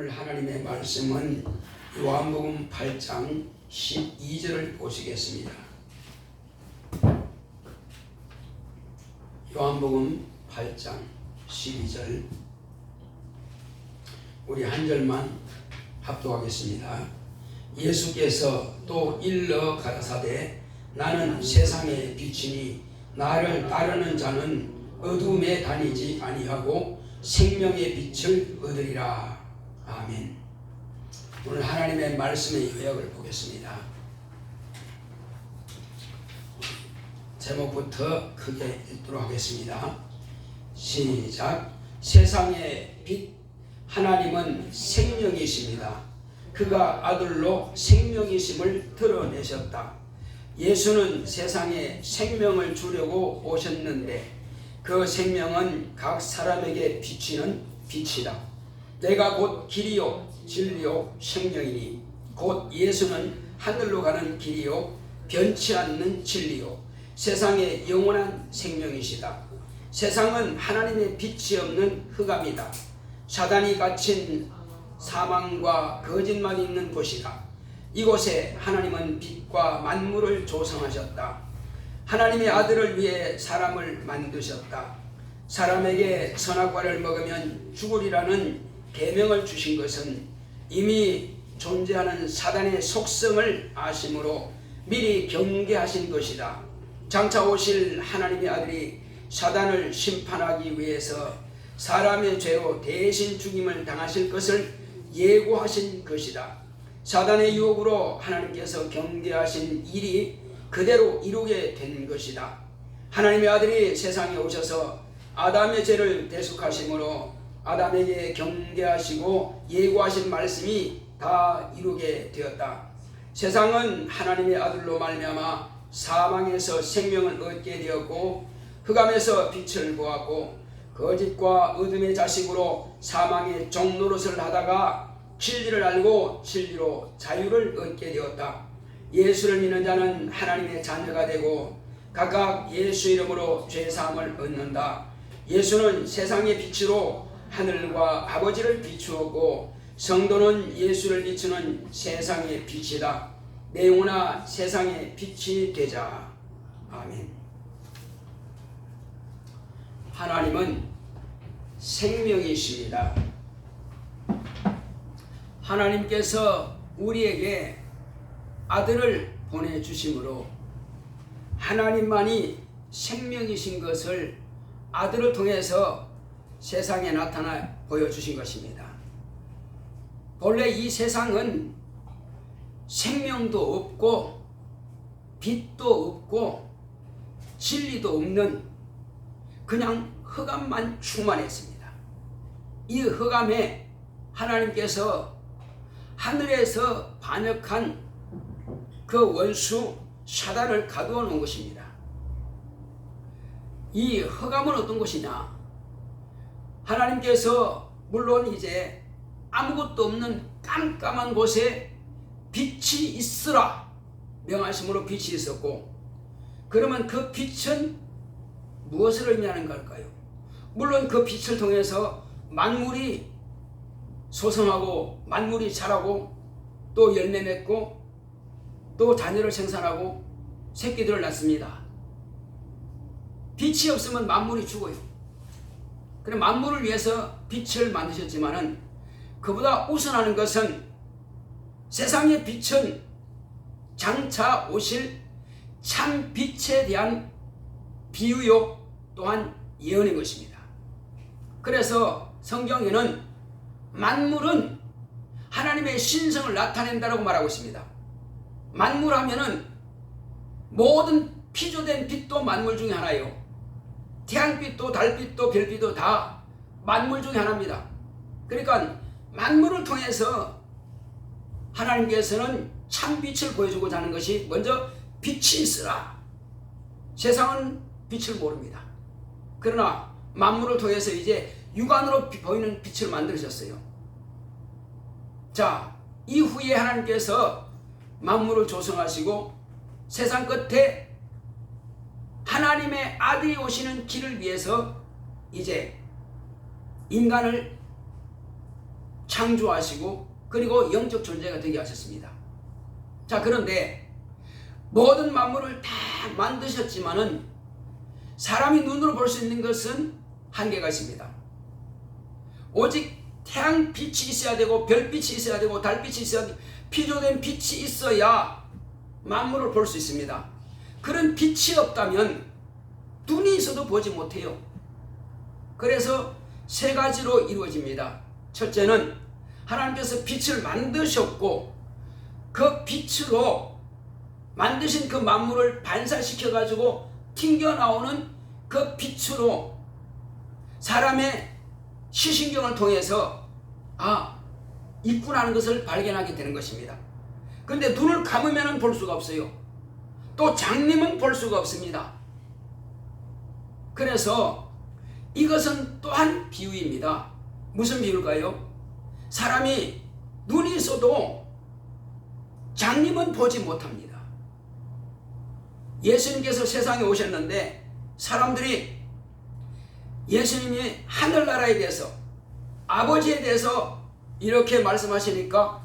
오늘 하나님의 말씀은 요한복음 8장 12절을 보시겠습니다. 요한복음 8장 12절 우리 한 절만 합독하겠습니다. 예수께서 또 일러 가라사대 나는 세상의 빛이니 나를 따르는 자는 어둠에 다니지 아니하고 생명의 빛을 얻으리라. 아멘. 오늘 하나님의 말씀의 요약을 보겠습니다. 제목부터 크게 읽도록 하겠습니다. 시작. 세상의 빛 하나님은 생명이십니다. 그가 아들로 생명이심을 드러내셨다. 예수는 세상에 생명을 주려고 오셨는데 그 생명은 각 사람에게 비치는 빛이다. 내가 곧 길이요 진리요 생명이니 곧 예수는 하늘로 가는 길이요 변치 않는 진리요 세상의 영원한 생명이시다. 세상은 하나님의 빛이 없는 흑암이다. 사단이 갇힌 사망과 거짓말이 있는 곳이다. 이곳에 하나님은 빛과 만물을 조성하셨다. 하나님의 아들을 위해 사람을 만드셨다. 사람에게 선악과를 먹으면 죽으리라는 계명을 주신 것은 이미 존재하는 사단의 속성을 아심으로 미리 경계하신 것이다. 장차 오실 하나님의 아들이 사단을 심판하기 위해서 사람의 죄로 대신 죽임을 당하실 것을 예고하신 것이다. 사단의 유혹으로 하나님께서 경계하신 일이 그대로 이루게 된 것이다. 하나님의 아들이 세상에 오셔서 아담의 죄를 대속하심으로 아담에게 경계하시고 예고하신 말씀이 다 이루게 되었다. 세상은 하나님의 아들로 말미암아 사망에서 생명을 얻게 되었고 흑암에서 빛을 보았고 거짓과 어둠의 자식으로 사망의 종노릇을 하다가 진리를 알고 진리로 자유를 얻게 되었다. 예수를 믿는 자는 하나님의 자녀가 되고 각각 예수 이름으로 죄사함을 얻는다. 예수는 세상의 빛으로 하늘과 아버지를 비추었고 성도는 예수를 비추는 세상의 빛이다. 내 영혼아 세상의 빛이 되자. 아멘. 하나님은 생명이십니다. 하나님께서 우리에게 아들을 보내주심으로 하나님만이 생명이신 것을 아들을 통해서 세상에 나타나 보여주신 것입니다. 본래 이 세상은 생명도 없고 빛도 없고 진리도 없는 그냥 흑암만 충만했습니다. 이 흑암에 하나님께서 하늘에서 반역한 그 원수 사단을 가두어 놓은 것입니다. 이 흑암은 어떤 것이냐? 하나님께서 물론 이제 아무것도 없는 깜깜한 곳에 빛이 있으라 명하심으로 빛이 있었고, 그러면 그 빛은 무엇을 의미하는 걸까요? 물론 그 빛을 통해서 만물이 소성하고 만물이 자라고 또 열매 맺고 또 자녀를 생산하고 새끼들을 낳습니다. 빛이 없으면 만물이 죽어요. 그럼 만물을 위해서 빛을 만드셨지만은 그보다 우선하는 것은 세상의 빛은 장차 오실 참 빛에 대한 비유요 또한 예언인 것입니다. 그래서 성경에는 만물은 하나님의 신성을 나타낸다라고 말하고 있습니다. 만물하면은 모든 피조된 빛도 만물 중에 하나예요. 태양빛도 달빛도 별빛도 다 만물 중에 하나입니다. 그러니까 만물을 통해서 하나님께서는 참빛을 보여주고자 하는 것이 먼저 빛이 있으라. 세상은 빛을 모릅니다. 그러나 만물을 통해서 이제 육안으로 보이는 빛을 만드셨어요. 자, 이후에 하나님께서 만물을 조성하시고 세상 끝에 하나님의 아들이 오시는 길을 위해서 이제 인간을 창조하시고 그리고 영적 존재가 되게 하셨습니다. 자, 그런데 모든 만물을 다 만드셨지만은 사람이 눈으로 볼 수 있는 것은 한계가 있습니다. 오직 태양 빛이 있어야 되고 별빛이 있어야 되고 달빛이 있어야 되고 피조된 빛이 있어야 만물을 볼 수 있습니다. 그런 빛이 없다면 눈이 있어도 보지 못해요. 그래서 세 가지로 이루어집니다. 첫째는 하나님께서 빛을 만드셨고 그 빛으로 만드신 그 만물을 반사시켜 가지고 튕겨나오는 그 빛으로 사람의 시신경을 통해서 있구나 하는 것을 발견하게 되는 것입니다. 그런데 눈을 감으면 볼 수가 없어요. 또 장님은 볼 수가 없습니다. 그래서 이것은 또한 비유입니다. 무슨 비유일까요? 사람이 눈이 있어도 장님은 보지 못합니다. 예수님께서 세상에 오셨는데 사람들이 예수님이 하늘나라에 대해서 아버지에 대해서 이렇게 말씀하시니까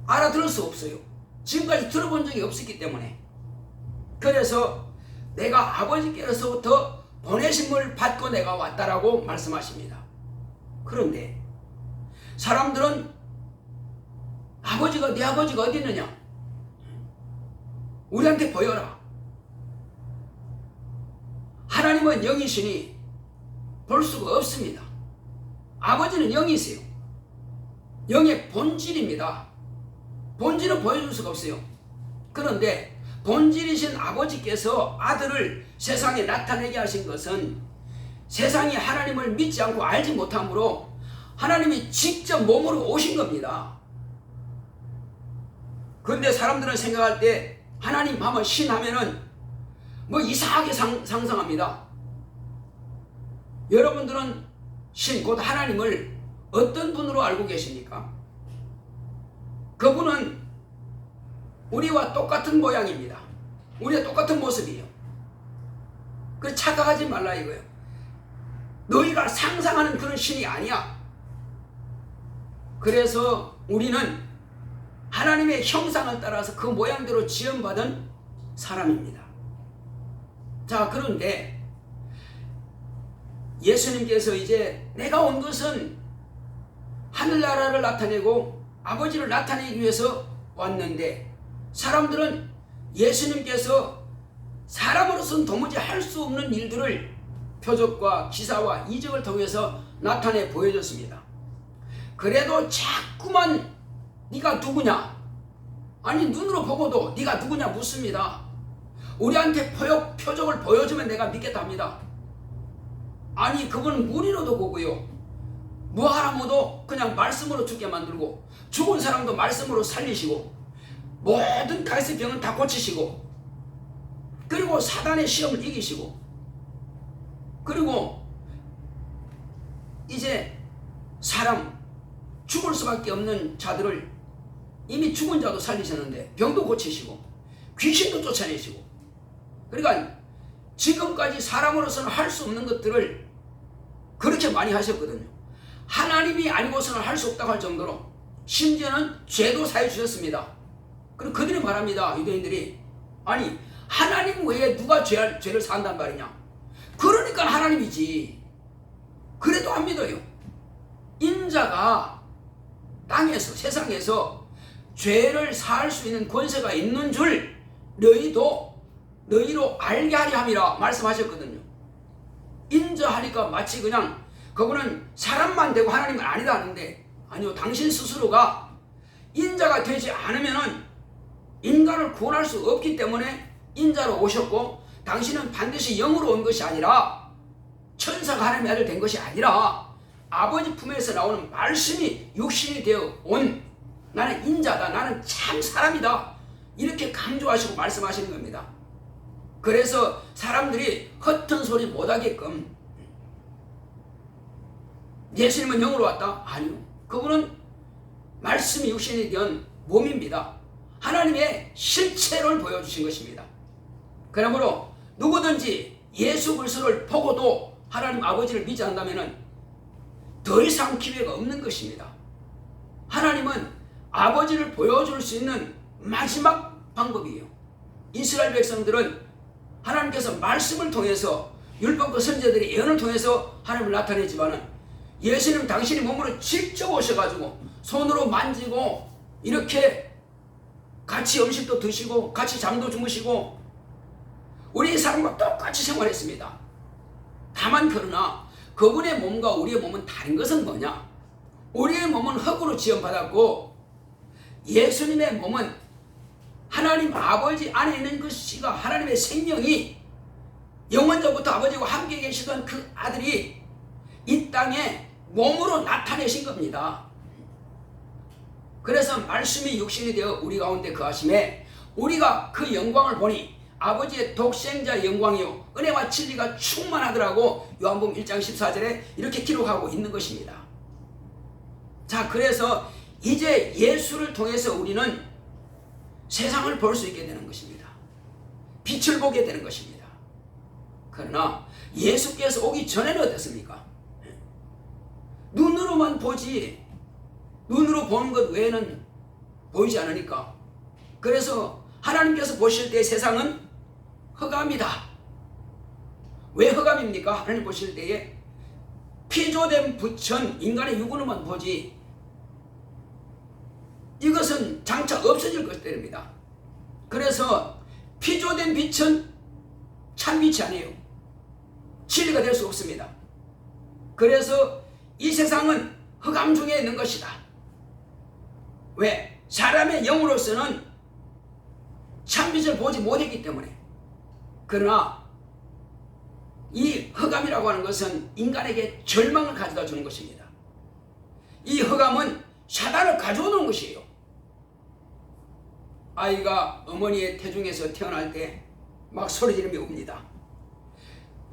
알아들을 수 없어요. 지금까지 들어본 적이 없었기 때문에. 그래서 내가 아버지께로서부터 보내심을 받고 내가 왔다라고 말씀하십니다. 그런데 사람들은 내 아버지가 어디 있느냐? 우리한테 보여라. 하나님은 영이시니 볼 수가 없습니다. 아버지는 영이세요. 영의 본질입니다. 본질은 보여줄 수가 없어요. 그런데 본질이신 아버지께서 아들을 세상에 나타내게 하신 것은 세상이 하나님을 믿지 않고 알지 못하므로 하나님이 직접 몸으로 오신 겁니다. 그런데 사람들은 생각할 때 하나님 하면 신 하면은 뭐 이상하게 상상합니다. 여러분들은 신 곧 하나님을 어떤 분으로 알고 계십니까? 그분은 우리와 똑같은 모양입니다. 우리와 똑같은 모습이에요. 그래서 착각하지 말라 이거예요. 너희가 상상하는 그런 신이 아니야. 그래서 우리는 하나님의 형상을 따라서 그 모양대로 지음받은 사람입니다. 자, 그런데 예수님께서 이제 내가 온 것은 하늘나라를 나타내고 아버지를 나타내기 위해서 왔는데 사람들은 예수님께서 사람으로서는 도무지 할 수 없는 일들을 표적과 기사와 이적을 통해서 나타내 보여줬습니다. 그래도 자꾸만 네가 누구냐? 아니 눈으로 보고도 네가 누구냐 묻습니다. 우리한테 표적을 보여주면 내가 믿겠답니다. 아니 그분은 무리로도 보고요. 무하라모도 그냥 말씀으로 죽게 만들고 죽은 사람도 말씀으로 살리시고 모든 가시의 병은 다 고치시고 그리고 사단의 시험을 이기시고 그리고 이제 사람 죽을 수밖에 없는 자들을 이미 죽은 자도 살리셨는데 병도 고치시고 귀신도 쫓아내시고 그러니까 지금까지 사람으로서는 할 수 없는 것들을 그렇게 많이 하셨거든요. 하나님이 아니고서는 할 수 없다고 할 정도로 심지어는 죄도 사해 주셨습니다. 그럼 그들이 말합니다. 유대인들이 아니 하나님 외에 누가 죄를 사한단 말이냐? 그러니까 하나님이지. 그래도 안 믿어요. 인자가 땅에서 세상에서 죄를 사할 수 있는 권세가 있는 줄 너희로 알게 하려 함이라 말씀하셨거든요. 인자하니까 마치 그냥 그거는 사람만 되고 하나님은 아니다 하는데 아니요, 당신 스스로가 인자가 되지 않으면은 인간을 구원할 수 없기 때문에 인자로 오셨고 당신은 반드시 영으로 온 것이 아니라 천사가 하나님의 아들 된 것이 아니라 아버지 품에서 나오는 말씀이 육신이 되어 온 나는 인자다. 나는 참 사람이다. 이렇게 강조하시고 말씀하시는 겁니다. 그래서 사람들이 헛된 소리 못하게끔 예수님은 영으로 왔다? 아니요. 그분은 말씀이 육신이 된 몸입니다. 하나님의 실체를 보여주신 것입니다. 그러므로 누구든지 예수 그리스도를 보고도 하나님 아버지를 믿지 않는다면 더 이상 기회가 없는 것입니다. 하나님은 아버지를 보여줄 수 있는 마지막 방법이에요. 이스라엘 백성들은 하나님께서 말씀을 통해서 율법과 선지자들의 예언을 통해서 하나님을 나타내지만은 예수님 당신이 몸으로 직접 오셔가지고 손으로 만지고 이렇게 같이 음식도 드시고 같이 잠도 주무시고 우리 사람과 똑같이 생활했습니다. 다만 그러나 그분의 몸과 우리의 몸은 다른 것은 뭐냐? 우리의 몸은 흙으로 지음받았고 예수님의 몸은 하나님 아버지 안에 있는 것이가 하나님의 생명이 영원전부터 아버지와 함께 계시던 그 아들이 이 땅에 몸으로 나타내신 겁니다. 그래서 말씀이 육신이 되어 우리 가운데 거하심에 우리가 그 영광을 보니 아버지의 독생자 영광이요 은혜와 진리가 충만하더라고 요한복음 1장 14절에 이렇게 기록하고 있는 것입니다. 자, 그래서 이제 예수를 통해서 우리는 세상을 볼 수 있게 되는 것입니다. 빛을 보게 되는 것입니다. 그러나 예수께서 오기 전에는 어땠습니까? 눈으로만 보지 눈으로 보는 것 외에는 보이지 않으니까. 그래서 하나님께서 보실 때 세상은 흑암이다. 왜 흑암입니까? 하나님 보실 때에 피조된 부천 인간의 육으로만 보지 이것은 장차 없어질 것들입니다. 그래서 피조된 빛은 참빛이 아니에요. 진리가 될 수 없습니다. 그래서 이 세상은 흑암 중에 있는 것이다. 왜? 사람의 영으로서는 참빛을 보지 못했기 때문에. 그러나 이 흑암이라고 하는 것은 인간에게 절망을 가져다 주는 것입니다. 이 흑암은 사단을 가져오는 것이에요. 아이가 어머니의 태중에서 태어날 때 막 소리 지르며 웁니다.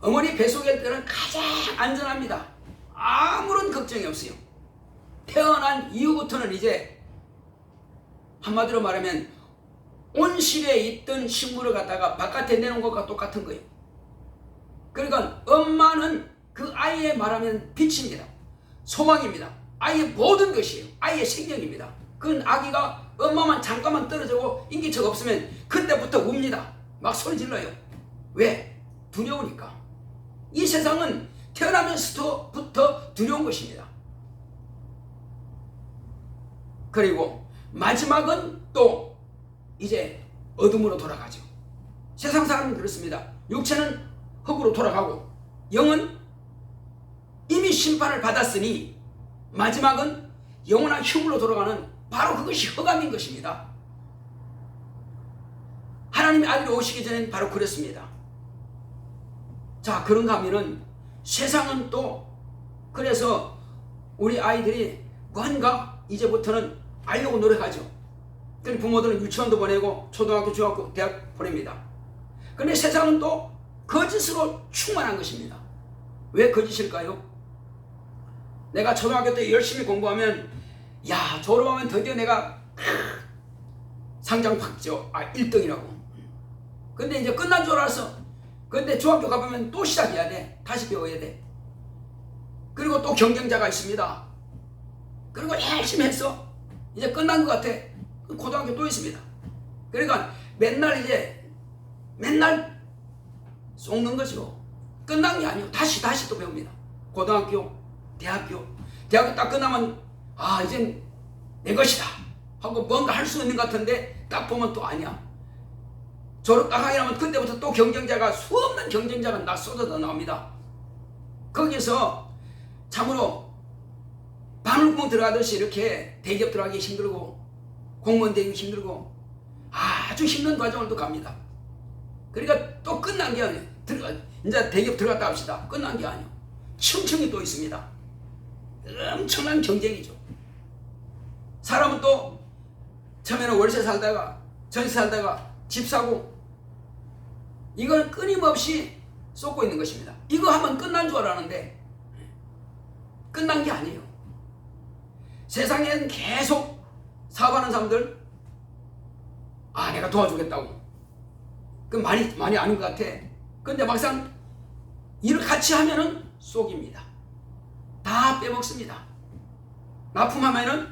어머니 뱃속일 때는 가장 안전합니다. 아무런 걱정이 없어요. 태어난 이후부터는 이제 한마디로 말하면 온실에 있던 식물을 갖다가 바깥에 내놓은 것과 똑같은 거예요. 그러니까 엄마는 그 아이의 말하면 빛입니다. 소망입니다. 아이의 모든 것이에요. 아이의 생명입니다. 그건 아기가 엄마만 잠깐만 떨어지고 인기척 없으면 그때부터 웁니다. 막 소리 질러요. 왜? 두려우니까. 이 세상은 태어나면서부터 두려운 것입니다. 그리고 마지막은 또 이제 어둠으로 돌아가죠. 세상 사람은 그렇습니다. 육체는 흙으로 돌아가고 영은 이미 심판을 받았으니 마지막은 영원한 흉으로 돌아가는 바로 그것이 흑암인 것입니다. 하나님의 아들이 오시기 전엔 바로 그랬습니다. 자, 그런가 하면은 세상은 또 그래서 우리 아이들이 뭔가 이제부터는 알려고 노력하죠. 그래서 부모들은 유치원도 보내고 초등학교, 중학교, 대학 보냅니다. 그런데 세상은 또 거짓으로 충만한 것입니다. 왜 거짓일까요? 내가 초등학교 때 열심히 공부하면 야, 졸업하면 드디어 내가 상장 받죠. 1등이라고. 근데 이제 끝난 줄 알았어. 근데 중학교 가보면 또 시작해야 돼. 다시 배워야 돼. 그리고 또 경쟁자가 있습니다. 그리고 열심히 했어. 이제 끝난 것 같아. 고등학교 또 있습니다. 그러니까 맨날 속는 거죠. 끝난 게 아니에요. 다시 또 배웁니다. 고등학교, 대학교 딱 끝나면 이젠 내 것이다 하고 뭔가 할 수 있는 것 같은데 딱 보면 또 아니야. 졸업 딱 하게 하면 그때부터 또 경쟁자가 수없는 경쟁자가 나 쏟아져 나옵니다. 거기서 참으로 바늘구멍 들어가듯이 이렇게 대기업 들어가기 힘들고 공무원 되기 힘들고 아주 힘든 과정을 또 갑니다. 그러니까 또 끝난 게 아니에요. 이제 대기업 들어갔다 합시다. 끝난 게 아니에요. 층층이 또 있습니다. 엄청난 경쟁이죠. 사람은 또 처음에는 월세 살다가 전세 살다가 집 사고 이걸 끊임없이 쏟고 있는 것입니다. 이거 하면 끝난 줄 알았는데 끝난 게 아니에요. 세상엔 계속 사업하는 사람들 내가 도와주겠다고 그 많이 아는 것 같아. 근데 막상 일을 같이 하면은 속입니다. 다 빼먹습니다. 납품하면은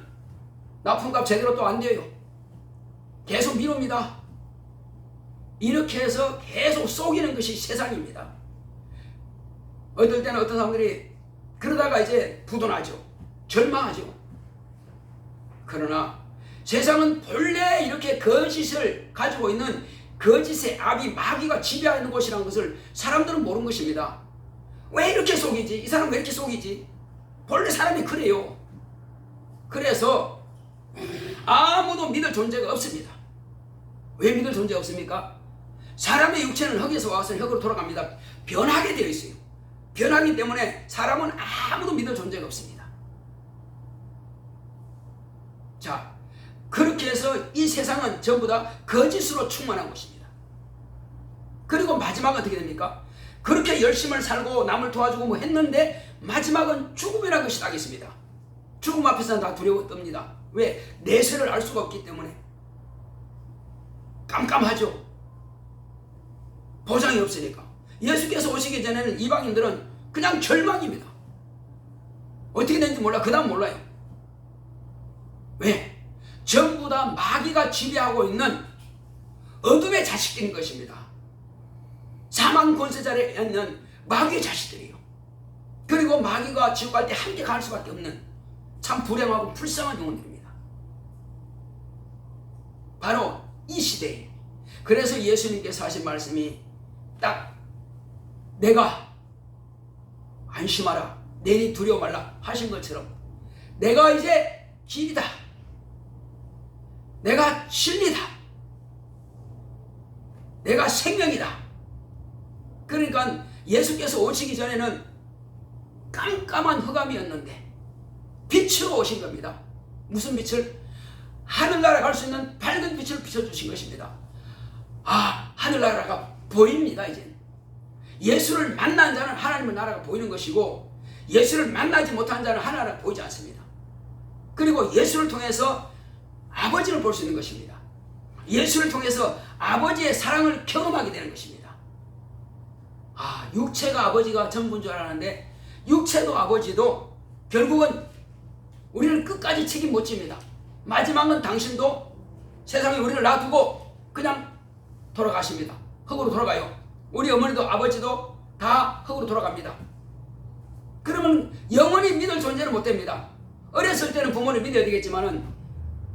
납품값 제대로 또 안 돼요. 계속 미룹니다. 이렇게 해서 계속 속이는 것이 세상입니다. 어떨 때는 어떤 사람들이 그러다가 이제 부도나죠. 절망하죠. 그러나 세상은 본래 이렇게 거짓을 가지고 있는 거짓의 압이 마귀가 지배하는 곳이라는 것을 사람들은 모르는 것입니다. 왜 이렇게 속이지? 이 사람 왜 이렇게 속이지? 본래 사람이 그래요. 그래서 아무도 믿을 존재가 없습니다. 왜 믿을 존재가 없습니까? 사람의 육체는 흙에서 와서 흙으로 돌아갑니다. 변하게 되어 있어요. 변하기 때문에 사람은 아무도 믿을 존재가 없습니다. 자, 그렇게 해서 이 세상은 전부 다 거짓으로 충만한 것입니다. 그리고 마지막은 어떻게 됩니까? 그렇게 열심을 살고 남을 도와주고 뭐 했는데 마지막은 죽음이라는 것이 따겠습니다. 죽음 앞에서는 다 두려워 떱니다. 왜? 내세를 알 수가 없기 때문에. 깜깜하죠. 보장이 없으니까. 예수께서 오시기 전에는 이방인들은 그냥 절망입니다. 어떻게 되는지 몰라. 그 다음 몰라요. 왜? 전부 다 마귀가 지배하고 있는 어둠의 자식들인 것입니다. 사망 권세자리에 있는 마귀의 자식들이에요. 그리고 마귀가 지옥 갈 때 함께 갈 수밖에 없는 참 불행하고 불쌍한 영혼들입니다. 바로 이 시대에. 그래서 예수님께서 하신 말씀이 딱 내가 안심하라, 내니 두려워 말라 하신 것처럼 내가 이제 길이다, 내가 진리다, 내가 생명이다. 그러니까 예수께서 오시기 전에는 깜깜한 흑암이었는데 빛으로 오신 겁니다. 무슨 빛을? 하늘나라 갈 수 있는 밝은 빛을 비춰주신 것입니다. 아, 하늘나라가 보입니다. 이제 예수를 만난 자는 하나님의 나라가 보이는 것이고 예수를 만나지 못한 자는 하나님은 보이지 않습니다. 그리고 예수를 통해서 아버지를 볼 수 있는 것입니다. 예수를 통해서 아버지의 사랑을 경험하게 되는 것입니다. 아, 육체가 아버지가 전부인 줄 알았는데 육체도 아버지도 결국은 우리를 끝까지 책임 못 집니다. 마지막은 당신도 세상에 우리를 놔두고 그냥 돌아가십니다. 흙으로 돌아가요. 우리 어머니도 아버지도 다 흙으로 돌아갑니다. 그러면 영원히 믿을 존재는 못 됩니다. 어렸을 때는 부모를 믿어야 되겠지만은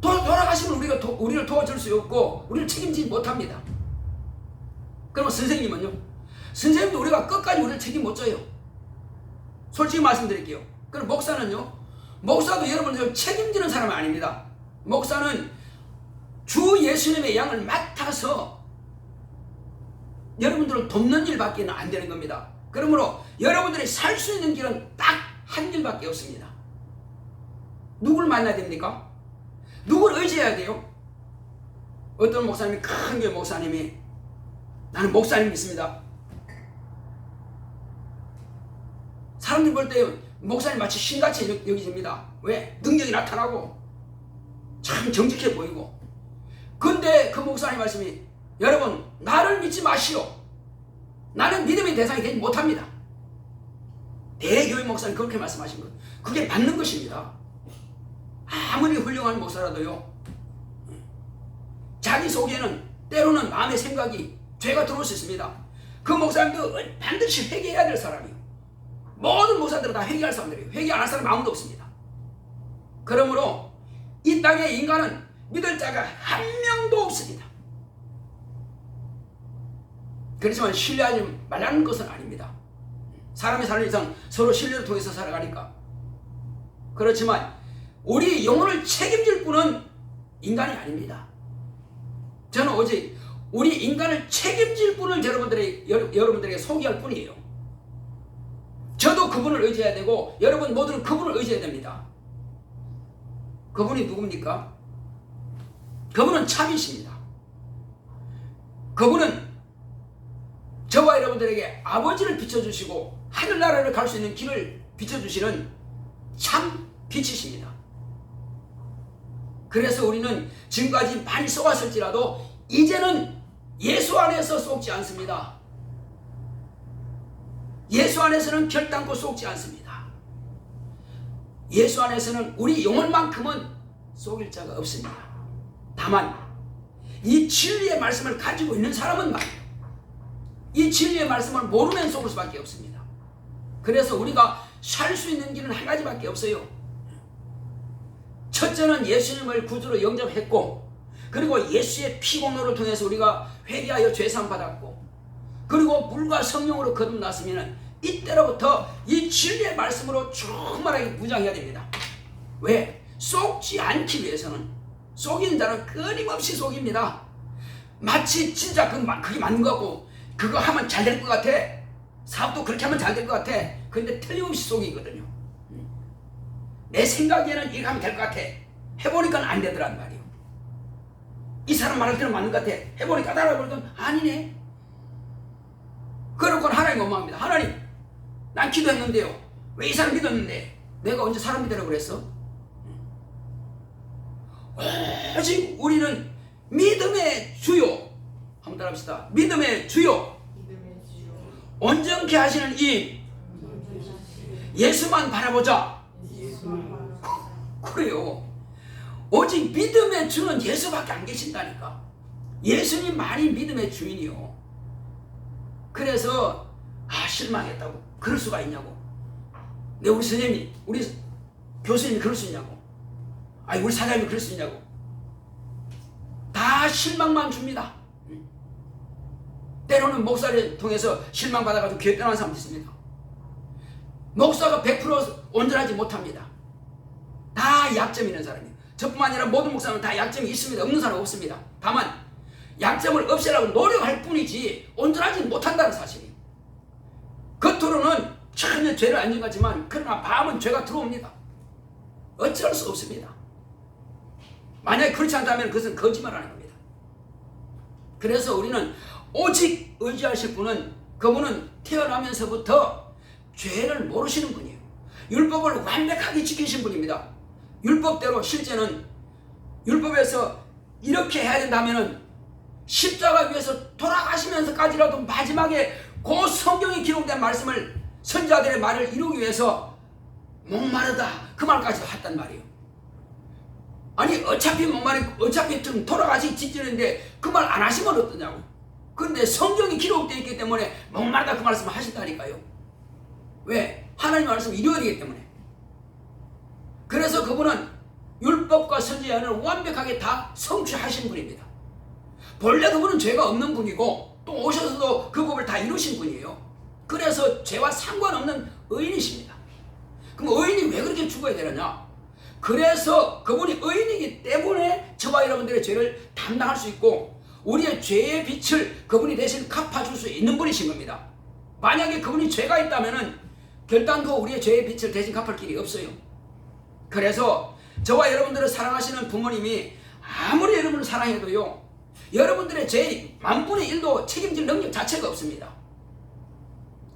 돌아가시면 우리를 도와줄 수 없고 우리를 책임지지 못합니다. 그러면 선생님은요? 선생님도 우리가 끝까지 우리를 책임 못 져요. 솔직히 말씀드릴게요. 그럼 목사는요? 목사도 여러분들 책임지는 사람은 아닙니다. 목사는 주 예수님의 양을 맡아서 여러분들을 돕는 일밖에 안 되는 겁니다. 그러므로 여러분들이 살 수 있는 길은 딱 한 길밖에 없습니다. 누굴 만나야 됩니까? 누굴 의지해야 돼요? 어떤 목사님이, 큰 교회 목사님이, 나는 목사님 믿습니다. 사람들이 볼 때 목사님 마치 신같이 여기집니다. 왜? 능력이 나타나고 참 정직해 보이고. 근데 그 목사님 말씀이, 여러분 나를 믿지 마시오. 나는 믿음의 대상이 되지 못합니다. 대교회 목사님 그렇게 말씀하신 것, 그게 맞는 것입니다. 아무리 훌륭한 목사라도요, 자기 속에는 때로는 마음의 생각이 죄가 들어올 수 있습니다. 그 목사님도 반드시 회개해야 될 사람이에요. 모든 목사들은 다 회개할 사람들이에요. 회개 안 할 사람이 아무도 없습니다. 그러므로 이 땅의 인간은 믿을 자가 한 명도 없습니다. 그렇지만 신뢰하지 말라는 것은 아닙니다. 사람이 사는 이상 서로 신뢰를 통해서 살아가니까. 그렇지만 우리 영혼을 책임질 분은 인간이 아닙니다. 저는 오직 우리 인간을 책임질 분을 여러분들에게 소개할 뿐이에요. 저도 그분을 의지해야 되고 여러분 모두는 그분을 의지해야 됩니다. 그분이 누굽니까? 그분은 참이십니다. 그분은 저와 여러분들에게 아버지를 비춰주시고 하늘나라를 갈 수 있는 길을 비춰주시는 참 빛이십니다. 그래서 우리는 지금까지 많이 속았을지라도 이제는 예수 안에서 속지 않습니다. 예수 안에서는 결단코 속지 않습니다. 예수 안에서는 우리 영혼만큼은 속일 자가 없습니다. 다만 이 진리의 말씀을 가지고 있는 사람은 말이에요. 이 진리의 말씀을 모르면 속을 수밖에 없습니다. 그래서 우리가 살 수 있는 길은 한 가지밖에 없어요. 첫째는 예수님을 구주로 영접했고, 그리고 예수의 피공로를 통해서 우리가 회개하여 죄사함 받았고, 그리고 물과 성령으로 거듭났으면 이때로부터 이 진리의 말씀으로 충만하게 무장해야 됩니다. 왜? 속지 않기 위해서는. 속이는 자는 끊임없이 속입니다. 마치 진짜 그게 맞는 거 같고, 그거 하면 잘 될 것 같아, 사업도 그렇게 하면 잘 될 것 같아. 근데 틀림없이 속이거든요. 내 생각에는 이렇게 하면 될 것 같아. 해보니까 안 되더란 말이에요. 이 사람 말할 때는 맞는 것 같아. 해보니까 따라해보니까 아니네. 그러고 하나님 원망합니다. 하나님, 난 기도했는데요, 왜 이 사람 믿었는데 내가 언제 사람 믿으라고 그랬어? 오직 우리는 믿음의 주요, 한번 따라합시다. 믿음의 주요, 온전케 하시는 이 예수만 바라보자. 그래요. 오직 믿음의 주는 예수밖에 안 계신다니까. 예수님만이 믿음의 주인이요. 그래서 실망했다고 그럴 수가 있냐고. 내 우리 선생님이, 우리 교수님이 그럴 수 있냐고. 우리 사장님이 그럴 수 있냐고. 다 실망만 줍니다. 때로는 목사를 통해서 실망받아가지고 교회 떠나는 사람도 있습니다. 목사가 100% 온전하지 못합니다. 다 약점이 있는 사람이에요. 저뿐만 아니라 모든 목사는 다 약점이 있습니다. 없는 사람은 없습니다. 다만 약점을 없애려고 노력할 뿐이지 온전하지 못한다는 사실이에요. 겉으로는 전혀 죄를 안 지은 것 같지만 그러나 마음은 죄가 들어옵니다. 어쩔 수 없습니다. 만약에 그렇지 않다면 그것은 거짓말하는 겁니다. 그래서 우리는 오직 의지하실 분은, 그분은 태어나면서부터 죄를 모르시는 분이에요. 율법을 완벽하게 지키신 분입니다. 율법대로 실제는 율법에서 이렇게 해야 된다면은 십자가 위에서 돌아가시면서까지라도 마지막에 그 성경에 기록된 말씀을, 선지자들의 말을 이루기 위해서 목마르다 그 말까지도 했단 말이에요. 아니 어차피 목마르고 어차피 좀 돌아가시기 직전인데 그 말 안 하시면 어떠냐고. 그런데 성경이 기록되어 있기 때문에 목마르다 그 말씀을 하신다니까요. 왜? 하나님 말씀을 이루어야 되기 때문에. 그래서 그분은 율법과 선지자를 완벽하게 다 성취하신 분입니다. 본래 그분은 죄가 없는 분이고 또 오셔서도 그 법을 다 이루신 분이에요. 그래서 죄와 상관없는 의인이십니다. 그럼 의인이 왜 그렇게 죽어야 되느냐? 그래서 그분이 의인이기 때문에 저와 여러분들의 죄를 담당할 수 있고 우리의 죄의 빛을 그분이 대신 갚아줄 수 있는 분이신 겁니다. 만약에 그분이 죄가 있다면 결단코 우리의 죄의 빛을 대신 갚을 길이 없어요. 그래서 저와 여러분들을 사랑하시는 부모님이 아무리 여러분을 사랑해도요, 여러분들의 죄의 10,000,000,1도 책임질 능력 자체가 없습니다.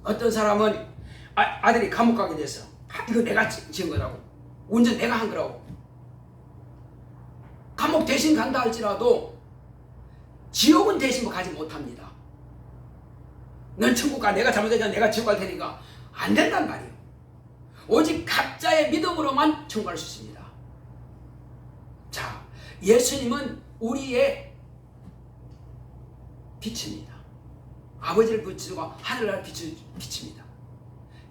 어떤 사람은 아들이 감옥 가게 돼서 이거 내가 지은 거라고, 운전 내가 한 거라고, 감옥 대신 간다 할지라도 지옥은 대신 가지 못합니다. 넌 천국 가, 내가 잘못했잖아, 내가 지옥 갈 테니까. 안 된단 말이에요. 오직 각자의 믿음으로만 천국할 수 있습니다. 자, 예수님은 우리의 빛입니다. 아버지를 비추고 하늘나라를 비칩니다.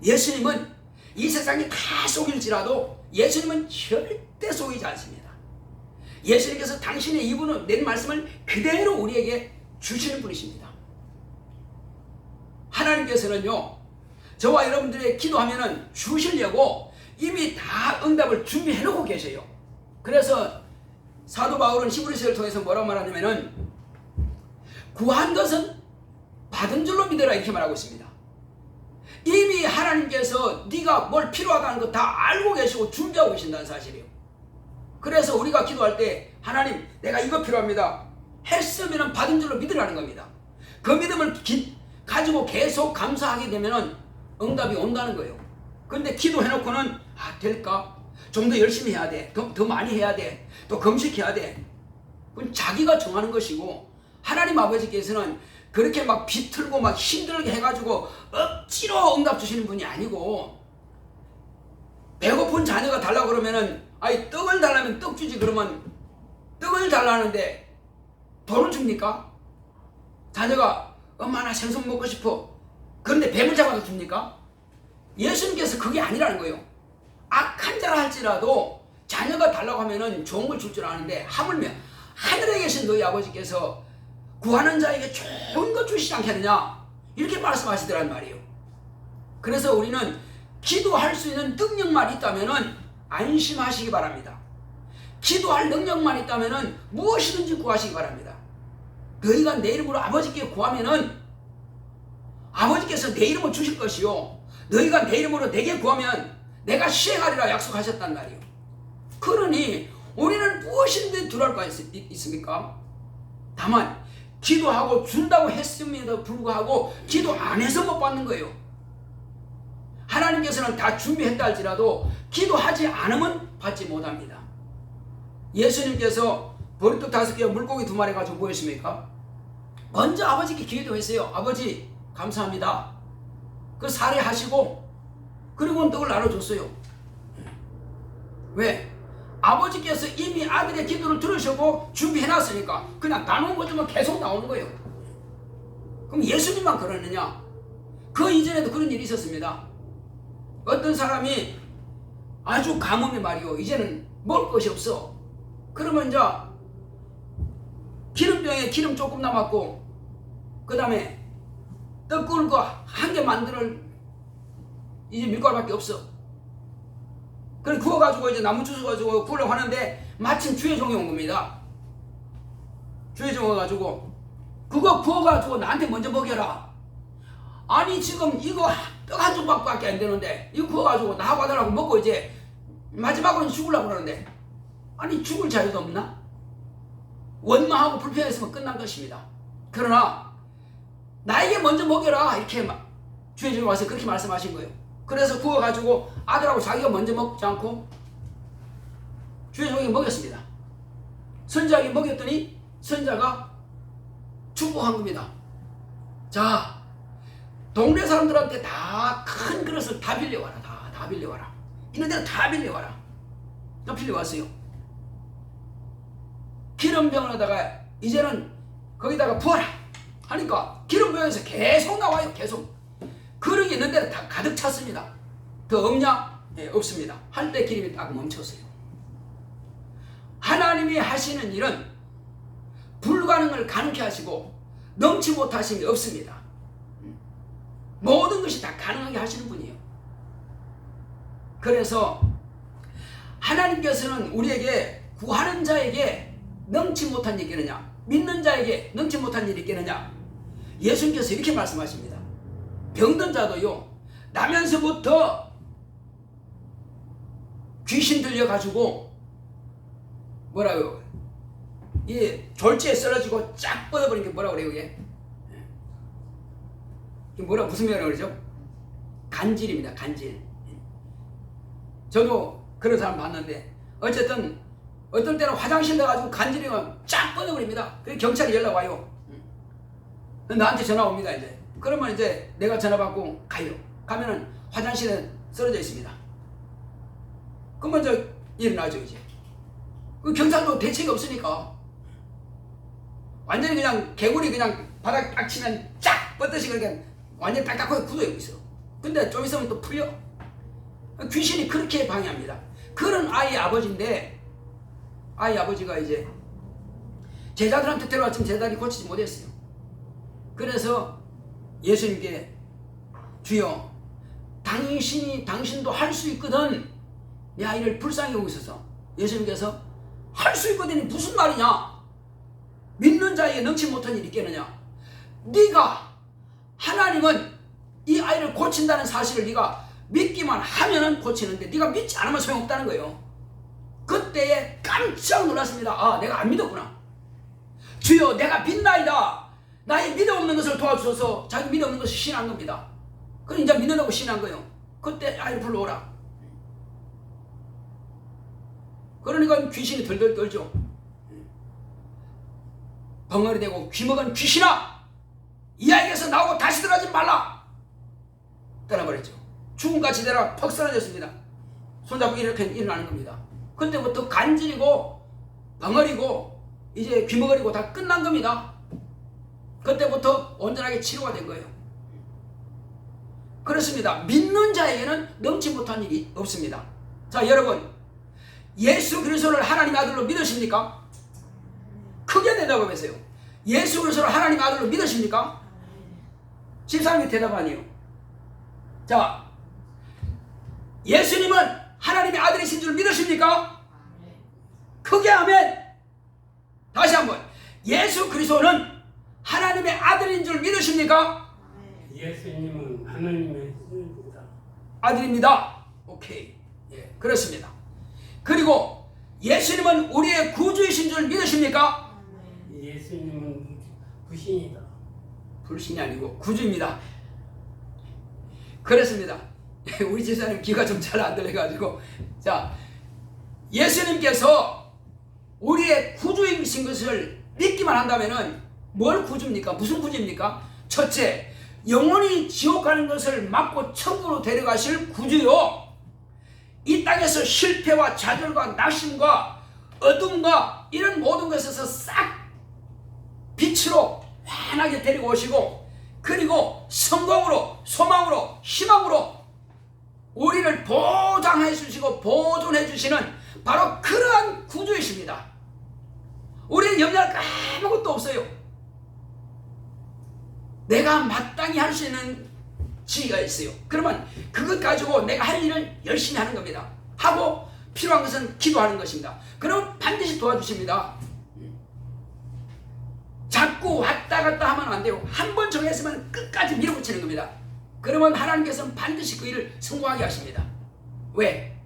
예수님은 이 세상이 다 속일지라도 예수님은 절대 속이지 않습니다. 예수님께서 당신의 입으로 낸 말씀을 그대로 우리에게 주시는 분이십니다. 하나님께서는요, 저와 여러분들의 기도하면은 주시려고 이미 다 응답을 준비해 놓고 계세요. 그래서 사도 바울은 히브리서를 통해서 뭐라고 말하냐면은 구한 것은 받은 줄로 믿어라 이렇게 말하고 있습니다. 이미 하나님께서 네가 뭘 필요하다는 거 다 알고 계시고 준비하고 계신다는 사실이에요. 그래서 우리가 기도할 때 하나님 내가 이거 필요합니다 했으면 받은 줄로 믿으라는 겁니다. 그 믿음을 가지고 계속 감사하게 되면 응답이 온다는 거예요. 그런데 기도해놓고는 될까? 좀 더 열심히 해야 돼. 더 많이 해야 돼. 또 금식해야 돼. 그건 자기가 정하는 것이고 하나님 아버지께서는 그렇게 막 비틀고 막 힘들게 해가지고 억지로 응답 주시는 분이 아니고 배고픈 자녀가 달라고 그러면은 아니 떡을 달라면 떡 주지 그러면 떡을 달라는데 돈을 줍니까? 자녀가 엄마 나 생선 먹고 싶어. 그런데 뱀을 잡아서 줍니까? 예수님께서 그게 아니라는 거예요. 악한 자라 할지라도 자녀가 달라고 하면은 좋은 걸 줄 줄 아는데 하물며 하늘에 계신 너희 아버지께서 구하는 자에게 좋은 것 주시지 않겠느냐 이렇게 말씀하시더란 말이에요. 그래서 우리는 기도할 수 있는 능력만 있다면은 안심하시기 바랍니다. 기도할 능력만 있다면은 무엇이든지 구하시기 바랍니다. 너희가 내 이름으로 아버지께 구하면은 아버지께서 내 이름을 주실 것이요 너희가 내 이름으로 내게 구하면 내가 시행하리라 약속하셨단 말이에요. 그러니 우리는 무엇이든지 두려울 거 있습니까? 다만 기도하고 준다고 했음에도 불구하고 기도 안 해서 못 받는 거예요. 하나님께서는 다 준비했다 할지라도 기도하지 않으면 받지 못합니다. 예수님께서 보리떡 5개와 물고기 2마리 가지고 뭐 했습니까? 먼저 아버지께 기도했어요. 아버지 감사합니다. 그 살해하시고 그리고 떡을 나눠줬어요. 왜? 아버지께서 이미 아들의 기도를 들으시고 준비해놨으니까 그냥 나누는 것들만 계속 나오는 거예요. 그럼 예수님만 그러느냐? 그 이전에도 그런 일이 있었습니다. 어떤 사람이 아주 가뭄이 말이요 이제는 먹을 것이 없어. 그러면 이제 기름병에 기름 조금 남았고 그 다음에 떡 구울 거 한 개 만들 이제 밀가루밖에 없어. 그래 구워가지고 이제 나무 주워가지고 구우려고 하는데 마침 주의 종이 온 겁니다. 주의 종이 와가지고 그거 구워가지고 나한테 먼저 먹여라. 아니 지금 이거 떡 한 조각밖에 안 되는데 이거 구워가지고 나하고 하더라고 먹고 이제 마지막으로 죽으려고 그러는데 아니 죽을 자유도 없나? 원망하고 불평했으면 끝난 것입니다. 그러나 나에게 먼저 먹여라 이렇게 주의 종이 와서 그렇게 말씀하신 거예요. 그래서 구워가지고 아들하고 자기가 먼저 먹지 않고 주의 종에게 먹였습니다. 선자에게 먹였더니 선자가 축복한 겁니다. 자 동네 사람들한테 다 큰 그릇을 다 빌려와라. 다 빌려와라. 있는 데는 다 빌려와라. 다 빌려왔어요. 기름병에다가 이제는 거기다가 부어라 하니까 기름병에서 계속 나와요. 계속. 그릇이 있는 데는 다 가득 찼습니다. 더 없냐? 네, 없습니다. 할 때 기름이 딱 멈췄어요. 하나님이 하시는 일은 불가능을 가능케 하시고 넘지 못하신 게 없습니다. 모든 것이 다 가능하게 하시는 분이에요. 그래서 하나님께서는 우리에게 구하는 자에게 넘지 못한 일이 있겠느냐? 믿는 자에게 넘지 못한 일이 있겠느냐? 예수님께서 이렇게 말씀하십니다. 병든 자도요 나면서부터 귀신 들려가지고 뭐라고요? 이 졸지에 쓰러지고 쫙 뻗어버린 게 뭐라고 그래요 이게? 뭐라 무슨 말이라고 그러죠? 간질입니다. 간질. 저도 그런 사람 봤는데 어쨌든 어떨 때는 화장실 가가지고 간질이면 쫙 뻗어버립니다. 그래서 경찰이 연락 와요. 나한테 전화 옵니다. 이제 그러면 이제 내가 전화 받고 가요. 가면은 화장실에 쓰러져 있습니다. 그럼 먼저 일어나죠 이제. 그 경찰도 대책이 없으니까 완전히 그냥 개구리 그냥 바닥 딱 치면 쫙 뻗듯이 그렇게 완전히 딱딱하게 굳어 있어. 근데 좀 있으면 또 풀려. 귀신이 그렇게 방해합니다. 그런 아이의 아버지인데 아이 아버지가 이제 제자들한테 데려왔지만 제자들이 고치지 못했어요. 그래서 예수님께 주여 당신도 할 수 있거든 내 아이를 불쌍히 여기고 있어서 예수님께서 할 수 있거든이 무슨 말이냐? 믿는 자에게 능치 못한 일이 있겠느냐? 네가 하나님은 이 아이를 고친다는 사실을 네가 믿기만 하면은 고치는데 네가 믿지 않으면 소용없다는 거예요. 그때에 깜짝 놀랐습니다. 아 내가 안 믿었구나. 주여 내가 믿나이다. 나의 믿음 없는 것을 도와주셔서 자기 믿음 없는 것을 신한 겁니다. 그럼 이제 믿는다고 신한 거예요. 그때 아이를 불러오라. 그러니까 귀신이 덜덜 떨죠. 벙어리 대고 귀먹은 귀신아 이 아이에게서 나오고 다시 들어가지 말라. 떠나버렸죠. 죽음같이 되라 퍽 쓰러졌습니다. 손잡고 이렇게 일어나는 겁니다. 그때부터 간질이고 벙어리고 이제 귀머거리고 다 끝난 겁니다. 그때부터 온전하게 치료가 된 거예요. 그렇습니다. 믿는 자에게는 넘지 못한 일이 없습니다. 자, 여러분, 예수 그리스도를 하나님의 아들로 믿으십니까? 크게 대답하세요. 예수 그리스도를 하나님의 아들로 믿으십니까? 집사님이 대답 아니에요. 자, 예수님은 하나님의 아들이신 줄 믿으십니까? 크게 아멘. 다시 한번, 예수 그리스도는 하나님의 아들인 줄 믿으십니까? 예수님은 하나님의 아들입니다. 오케이. 예, 그렇습니다. 그리고 예수님은 우리의 구주이신 줄 믿으십니까? 예수님은 부신이다. 불신이 아니고 구주입니다. 그렇습니다. 우리 집사님 귀가 좀 잘 안 들려가지고, 자, 예수님께서 우리의 구주이신 것을 믿기만 한다면은 뭘 구주입니까? 무슨 구주입니까? 첫째, 영원히 지옥 가는 것을 막고 천국으로 데려가실 구주요, 이 땅에서 실패와 좌절과 낙심과 어둠과 이런 모든 것에서 싹 빛으로 환하게 데리고 오시고, 그리고 성공으로, 소망으로, 희망으로 우리를 보장해 주시고 보존해 주시는 바로 그러한 구주이십니다. 우리는 염려할 거 아무것도 없어요. 내가 마땅히 할 수 있는 지위가 있어요. 그러면 그것 가지고 내가 할 일을 열심히 하는 겁니다. 하고 필요한 것은 기도하는 것입니다. 그럼 반드시 도와주십니다. 자꾸 왔다 갔다 하면 안 돼요. 한 번 정했으면 끝까지 밀어붙이는 겁니다. 그러면 하나님께서는 반드시 그 일을 성공하게 하십니다. 왜?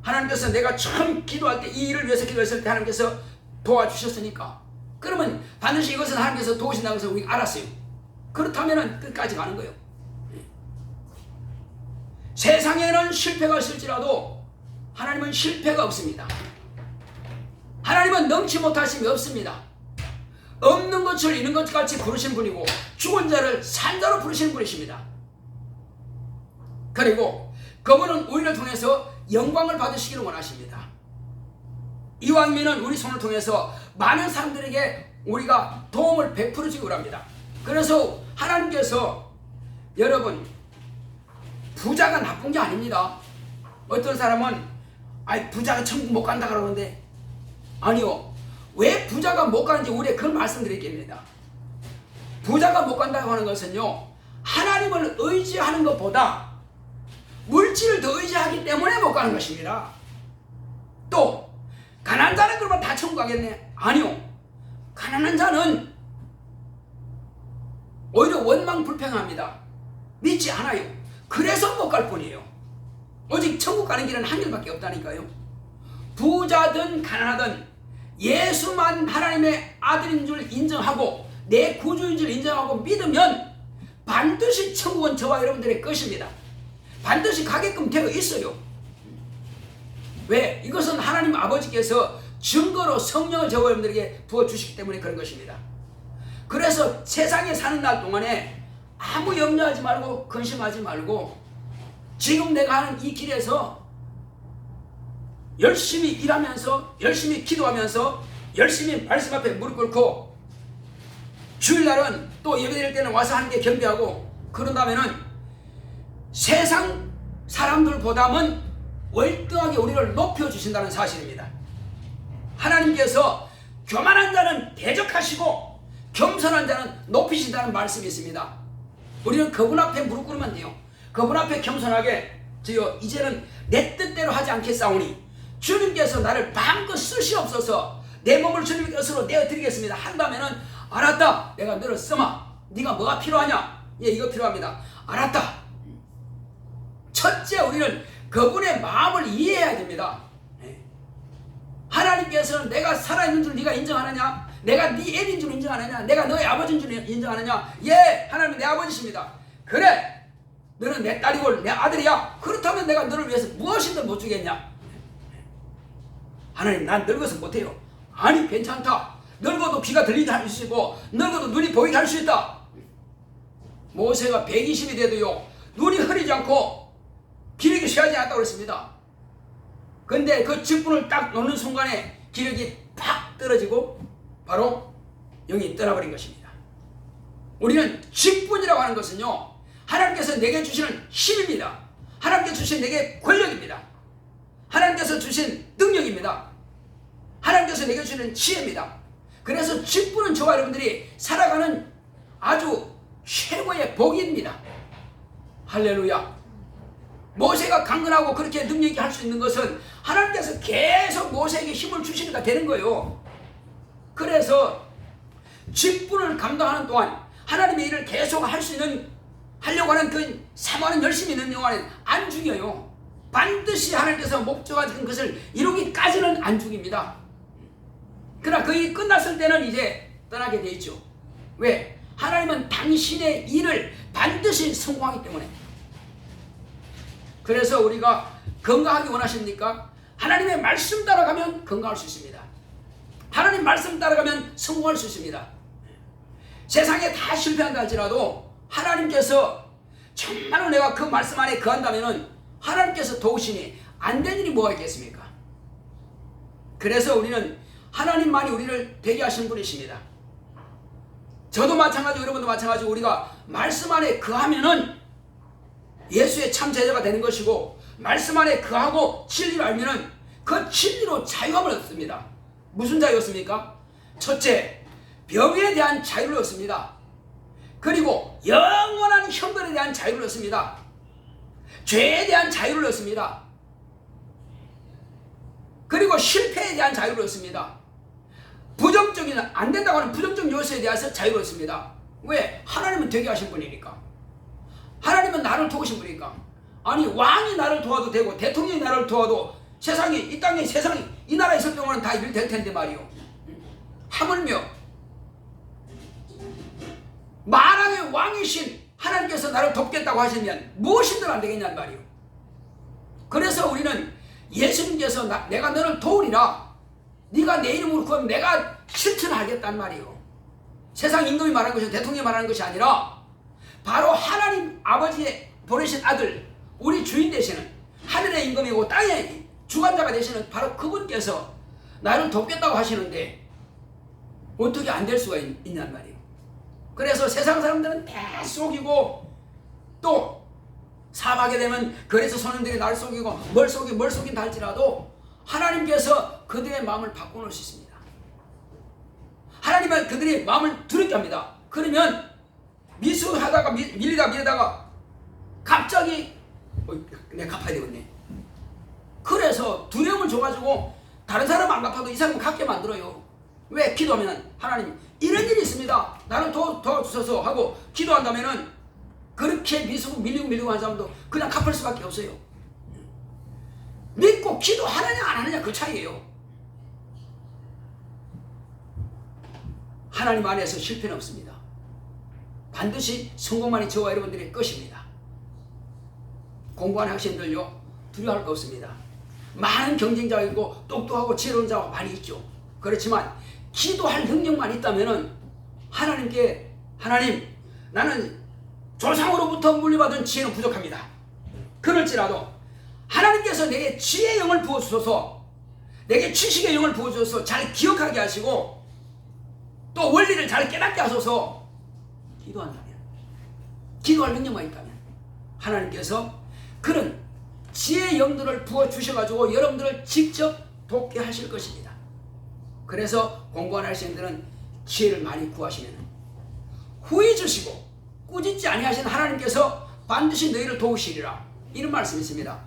하나님께서 내가 처음 기도할 때, 이 일을 위해서 기도했을 때 하나님께서 도와주셨으니까. 그러면 반드시 이것은 하나님께서 도우신다는 것을 우리가 알았어요. 그렇다면 끝까지 가는 거예요. 세상에는 실패가 있을지라도 하나님은 실패가 없습니다. 하나님은 넘지 못하심이 없습니다. 없는 것을 있는 것 같이 부르신 분이고, 죽은 자를 산 자로 부르시는 분이십니다. 그리고 그분은 우리를 통해서 영광을 받으시기를 원하십니다. 이왕이면 우리 손을 통해서 많은 사람들에게 우리가 도움을 베풀어 주기 원합니다. 그래서 하나님께서, 여러분, 부자가 나쁜 게 아닙니다. 어떤 사람은 부자가 천국 못 간다 그러는데, 아니요, 왜 부자가 못 가는지 우리가 그걸 말씀드리겠습니다. 부자가 못 간다고 하는 것은요, 하나님을 의지하는 것보다 물질을 더 의지하기 때문에 못 가는 것입니다. 또 가난한 자는 그러면 다 천국 가겠네? 아니요, 가난한 자는 오히려 원망불평합니다. 믿지 않아요. 그래서 못 갈 뿐이에요. 오직 천국 가는 길은 한 길밖에 없다니까요. 부자든 가난하든 예수만 하나님의 아들인 줄 인정하고 내 구주인 줄 인정하고 믿으면 반드시 천국은 저와 여러분들의 것입니다. 반드시 가게끔 되어 있어요. 왜? 이것은 하나님 아버지께서 증거로 성령을 저와 여러분들에게 부어주시기 때문에 그런 것입니다. 그래서 세상에 사는 날 동안에 아무 염려하지 말고 근심하지 말고 지금 내가 하는 이 길에서 열심히 일하면서, 열심히 기도하면서, 열심히 말씀 앞에 무릎 꿇고, 주일날은 또 예배드릴 때는 와서 하는 게 경배하고, 그런다면은 세상 사람들보다는 월등하게 우리를 높여주신다는 사실입니다. 하나님께서 교만한 자는 대적하시고 겸손한 자는 높이신다는 말씀이 있습니다. 우리는 그분 앞에 무릎 꿇으면 돼요. 그분 앞에 겸손하게, 주여 이제는 내 뜻대로 하지 않겠사오니 주님께서 나를 마음껏 쓰시옵소서, 내 몸을 주님의 것으로 내어드리겠습니다 한다면은, 알았다, 내가 너를 써마. 네가 뭐가 필요하냐? 예, 이거 필요합니다. 알았다. 첫째, 우리는 그분의 마음을 이해해야 됩니다. 하나님께서는 내가 살아있는 줄 네가 인정하느냐? 내가 네 애인 줄 인정하느냐? 내가 너의 아버지인 줄 인정하느냐? 예, 하나님은 내 아버지십니다. 그래, 너는 내 딸이고 내 아들이야. 그렇다면 내가 너를 위해서 무엇이든 못 주겠냐? 하나님, 난 늙어서 못해요. 아니, 괜찮다. 늙어도 귀가 들리게 할 수 있고 늙어도 눈이 보이게 할 수 있다. 모세가 120이 돼도요, 눈이 흐리지 않고 기력이 쇠하지 않았다고 그랬습니다. 근데 그 직분을 딱 놓는 순간에 기력이 팍 떨어지고 바로 영이 떠나버린 것입니다. 우리는 직분이라고 하는 것은요, 하나님께서 내게 주시는 힘입니다. 하나님께서 주신 내게 권력입니다. 하나님께서 주신 능력입니다. 하나님께서 내게 주시는 지혜입니다. 그래서 직분은 저와 여러분들이 살아가는 아주 최고의 복입니다. 할렐루야. 모세가 강건하고 그렇게 능력 있게 할 수 있는 것은 하나님께서 계속 모세에게 힘을 주시니까 되는 거예요. 그래서 직분을 감당하는 동안 하나님의 일을 계속 할 수 있는, 하려고 하는 그 사모하는 열심히 있는 동안은 안 죽여요. 반드시 하나님께서 목적하신 것을 이루기까지는 안 죽입니다. 그러나 그 일이 끝났을 때는 이제 떠나게 돼 있죠. 왜? 하나님은 당신의 일을 반드시 성공하기 때문에. 그래서 우리가 건강하기 원하십니까? 하나님의 말씀 따라가면 건강할 수 있습니다. 하나님 말씀 따라가면 성공할 수 있습니다. 세상에 다 실패한다 할지라도 하나님께서 정말로 내가 그 말씀 안에 거한다면 하나님께서 도우시니 안 된 일이 뭐가 있겠습니까? 그래서 우리는 하나님만이 우리를 되게 하신 분이십니다. 저도 마찬가지고 여러분도 마찬가지고 우리가 말씀 안에 거하면은 예수의 참 제자가 되는 것이고, 말씀 안에 거하고 진리를 알면은 그 진리로 자유함을 얻습니다. 무슨 자유 얻습니까? 첫째, 병에 대한 자유를 얻습니다. 그리고 영원한 형벌에 대한 자유를 얻습니다. 죄에 대한 자유를 얻습니다. 그리고 실패에 대한 자유를 얻습니다. 부정적인, 안 된다고 하는 부정적 요소에 대해서 자유를 얻습니다. 왜? 하나님은 되게 하신 분이니까. 하나님은 나를 도우신 분이니까. 아니, 왕이 나를 도와도 되고 대통령이 나를 도와도 세상이, 이 땅에 세상이 이 나라에 있을 동안은 다 일 될 텐데 말이요. 하물며 만왕의 왕이신 하나님께서 나를 돕겠다고 하시면 무엇이든 안 되겠냐는 말이요. 그래서 우리는 예수님께서 내가 너를 도우리라, 네가 내 이름으로 구하면 내가 실천하겠단 말이요. 세상 임금이 말하는 것이, 대통령이 말하는 것이 아니라 바로 하나님 아버지의 보내신 아들, 우리 주인 되시는 하늘의 임금이고 땅의 주관자가 되시는 바로 그분께서 나를 돕겠다고 하시는데 어떻게 안 될 수가 있냔 말이에요. 그래서 세상 사람들은 다 속이고, 또 사막에 되면 거리에서 소년들이 나를 속이고 뭘 속인다 할지라도 하나님께서 그들의 마음을 바꿔놓을 수 있습니다. 하나님은 그들의 마음을 두렵게 합니다. 그러면 미수하다가 밀리다가 갑자기 내가 갚아야 되겠네. 그래서 두려움을 줘가지고 다른 사람 안 갚아도 이 사람은 갚게 만들어요. 왜? 기도하면 하나님 이런 일이 있습니다, 나를 도와주셔서 하고 기도한다면은 그렇게 밀리고 한 사람도 그냥 갚을 수밖에 없어요. 믿고 기도하느냐 안 하느냐 그 차이예요. 하나님 안에서 실패는 없습니다. 반드시 성공만이 저와 여러분들의 것입니다. 공부하는 학생들요, 두려워할 거 없습니다. 많은 경쟁자가 있고 똑똑하고 지혜로운 자가 많이 있죠. 그렇지만 기도할 능력만 있다면은 하나님께, 하나님 나는 조상으로부터 물려받은 지혜는 부족합니다. 그럴지라도 하나님께서 내게 지혜의 영을 부어주셔서, 내게 지식의 영을 부어주셔서 잘 기억하게 하시고 또 원리를 잘 깨닫게 하셔서 기도한다면, 기도할 능력만 있다면 하나님께서 그런 지혜의 영들을 부어주셔가지고 여러분들을 직접 돕게 하실 것입니다. 그래서 공부하는 학생들은 지혜를 많이 구하시면 후히 주시고 꾸짖지 아니하신 하나님께서 반드시 너희를 도우시리라, 이런 말씀이 있습니다.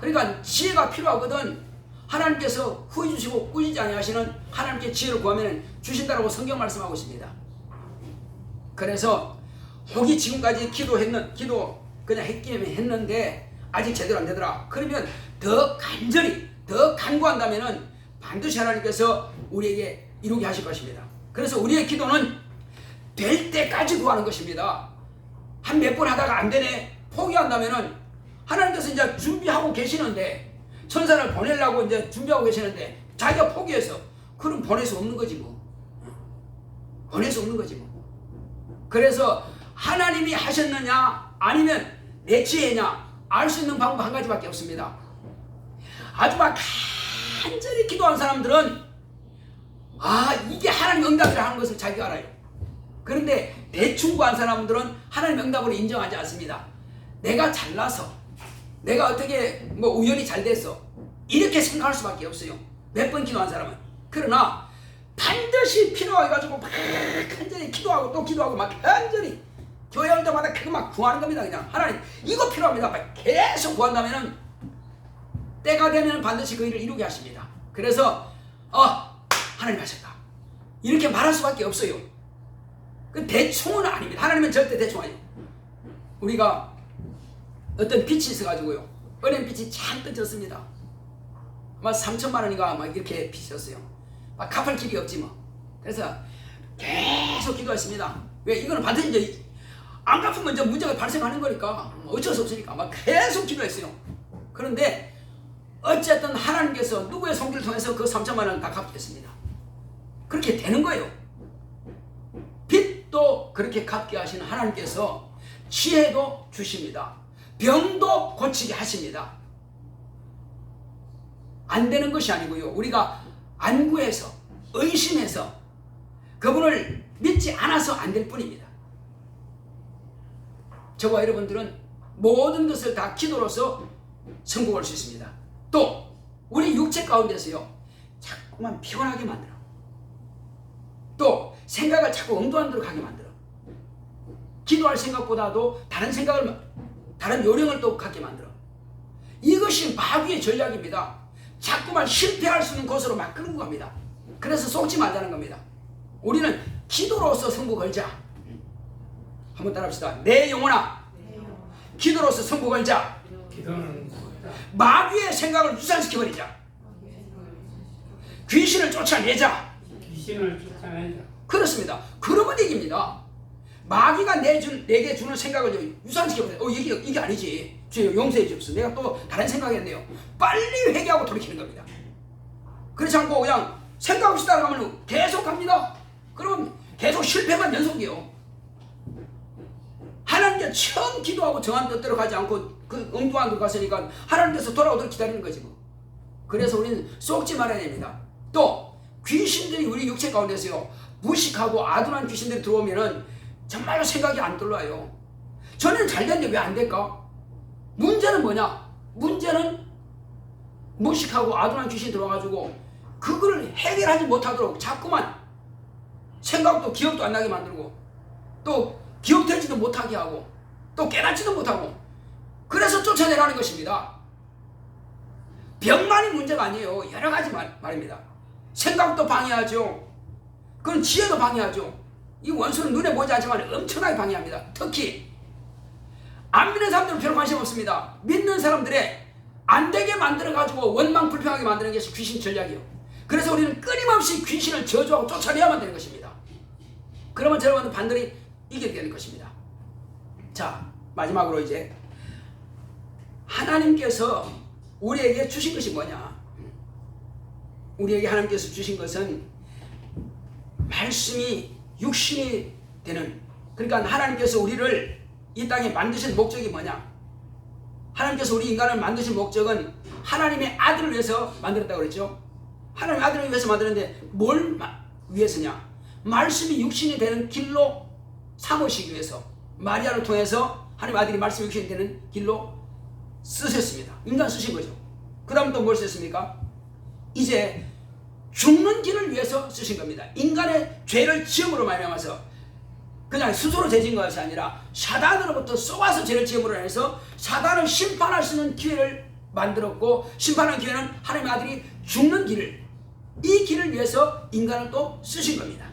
그러니까 지혜가 필요하거든 하나님께서 후히 주시고 꾸짖지 아니하시는 하나님께 지혜를 구하면 주신다라고 성경 말씀하고 있습니다. 그래서 혹이 지금까지 기도 그냥 했는데 아직 제대로 안 되더라, 그러면 더 간절히 더 간구한다면은 반드시 하나님께서 우리에게 이루게 하실 것입니다. 그래서 우리의 기도는 될 때까지 구하는 것입니다. 한 몇 번 하다가 안 되네 포기한다면은 하나님께서 이제 준비하고 계시는데, 천사를 보내려고 이제 준비하고 계시는데 자기가 포기해서, 그럼 보낼 수 없는 거지 뭐. 보낼 수 없는 거지 뭐. 그래서 하나님이 하셨느냐 아니면 내 지혜냐 알 수 있는 방법 한 가지밖에 없습니다. 아주 막 간절히 기도한 사람들은 이게 하나님 응답이라 하는 것을 자기가 알아요. 그런데 대충 구한 사람들은 하나님 응답으로 인정하지 않습니다. 내가 잘나서, 내가 어떻게 뭐 우연히 잘 돼서 이렇게 생각할 수밖에 없어요. 몇 번 기도한 사람은. 그러나 반드시 필요해가지고 막 간절히 기도하고 또 기도하고 막 간절히 교회 올 때마다 그거 막 구하는 겁니다. 그냥 하나님 이거 필요합니다. 막 계속 구한다면은 때가 되면 반드시 그 일을 이루게 하십니다. 그래서 하나님 하셨다 이렇게 말할 수밖에 없어요. 그 대충은 아닙니다. 하나님은 절대 대충 아니에요. 우리가 어떤 빛이 있어가지고요, 은행 빛이 잔뜩 졌습니다. 아마 3천만 원인가 막 이렇게 빛이었어요. 막 갚을 길이 없지 뭐. 그래서 계속 기도했습니다. 왜? 이거는 반드시 이제 안 갚으면 이제 문제가 발생하는 거니까 어쩔 수 없으니까 막 계속 기도했어요. 그런데 어쨌든 하나님께서 누구의 손길을 통해서 그 3천만 원 다 갚겠습니다. 그렇게 되는 거예요. 빚도 그렇게 갚게 하시는 하나님께서 지혜도 주십니다. 병도 고치게 하십니다. 안 되는 것이 아니고요, 우리가 안 구해서 의심해서 그분을 믿지 않아서 안 될 뿐입니다. 저와 여러분들은 모든 것을 다 기도로서 성공할 수 있습니다. 또 우리 육체 가운데서요, 자꾸만 피곤하게 만들어, 또 생각을 자꾸 엉뚱한 데로 가게 만들어, 기도할 생각보다도 다른 생각을, 다른 요령을 또 갖게 만들어. 이것이 마귀의 전략입니다. 자꾸만 실패할 수 있는 곳으로 막 끌고 갑니다. 그래서 속지 말자는 겁니다. 우리는 기도로서 승부 걸자. 한번 따라합시다. 내 영혼아, 기도로서 승부 걸자. 기도는 뭐다? 마귀의 생각을 유산시켜버리자. 귀신을 쫓아내자. 귀신을 쫓아내자. 그렇습니다. 그러면 이깁니다. 마귀가 내게 주는 생각을 유산시켜버려. 이게 아니지. 주여 용서해 주옵소서. 내가 또 다른 생각했네요. 빨리 회개하고 돌이키는 겁니다. 그렇지 않고 그냥 생각 없이 따라가면 계속 갑니다. 그럼 계속 실패만 연속이요. 하나님께 처음 기도하고 정한 뜻대로 가지 않고 그 엉뚱한 데 갔으니까 하나님께서 돌아오도록 기다리는 거지 뭐. 그래서 우리는 쏙지 말아야 됩니다. 또 귀신들이 우리 육체 가운데서요, 무식하고 아둔한 귀신들이 들어오면은 정말로 생각이 안 들어와요. 저는 잘 됐는데 왜 안 될까? 문제는 뭐냐? 문제는 무식하고 아둔한 귀신이 들어와가지고 그걸 해결하지 못하도록 자꾸만 생각도 기억도 안 나게 만들고, 또 기억되지도 못하게 하고, 또 깨닫지도 못하고, 그래서 쫓아내라는 것입니다. 병만이 문제가 아니에요. 여러 가지 말입니다. 생각도 방해하죠. 그건 지혜도 방해하죠. 이 원수는 눈에 보이지 않지만 엄청나게 방해합니다. 특히 안 믿는 사람들은 별 관심 없습니다. 믿는 사람들의 안 되게 만들어가지고 원망 불평하게 만드는 것이 귀신 전략이에요. 그래서 우리는 끊임없이 귀신을 저주하고 쫓아내야만 되는 것입니다. 그러면 여러분은 반드시 이기게 되는 것입니다. 자, 마지막으로 이제 하나님께서 우리에게 주신 것이 뭐냐? 우리에게 하나님께서 주신 것은 말씀이 육신이 되는, 그러니까 하나님께서 우리를 이 땅에 만드신 목적이 뭐냐? 하나님께서 우리 인간을 만드신 목적은 하나님의 아들을 위해서 만들었다고 그랬죠. 하나님의 아들을 위해서 만드는데 뭘 위해서냐? 말씀이 육신이 되는 길로 삼으시기 위해서 마리아를 통해서 하나님 아들이 말씀이 육신이 되는 길로 쓰셨습니다. 인간 쓰신 거죠. 그 다음 또 뭘 쓰셨습니까? 이제 죽는 길을 위해서 쓰신 겁니다. 인간의 죄를 지음으로 말미암아서 그냥 스스로 죄진 것이 아니라 사단으로부터 쏘아서 죄를 지음으로 해서 사단을 심판할 수 있는 기회를 만들었고, 심판하는 기회는 하나님의 아들이 죽는 길을, 이 길을 위해서 인간을 또 쓰신 겁니다.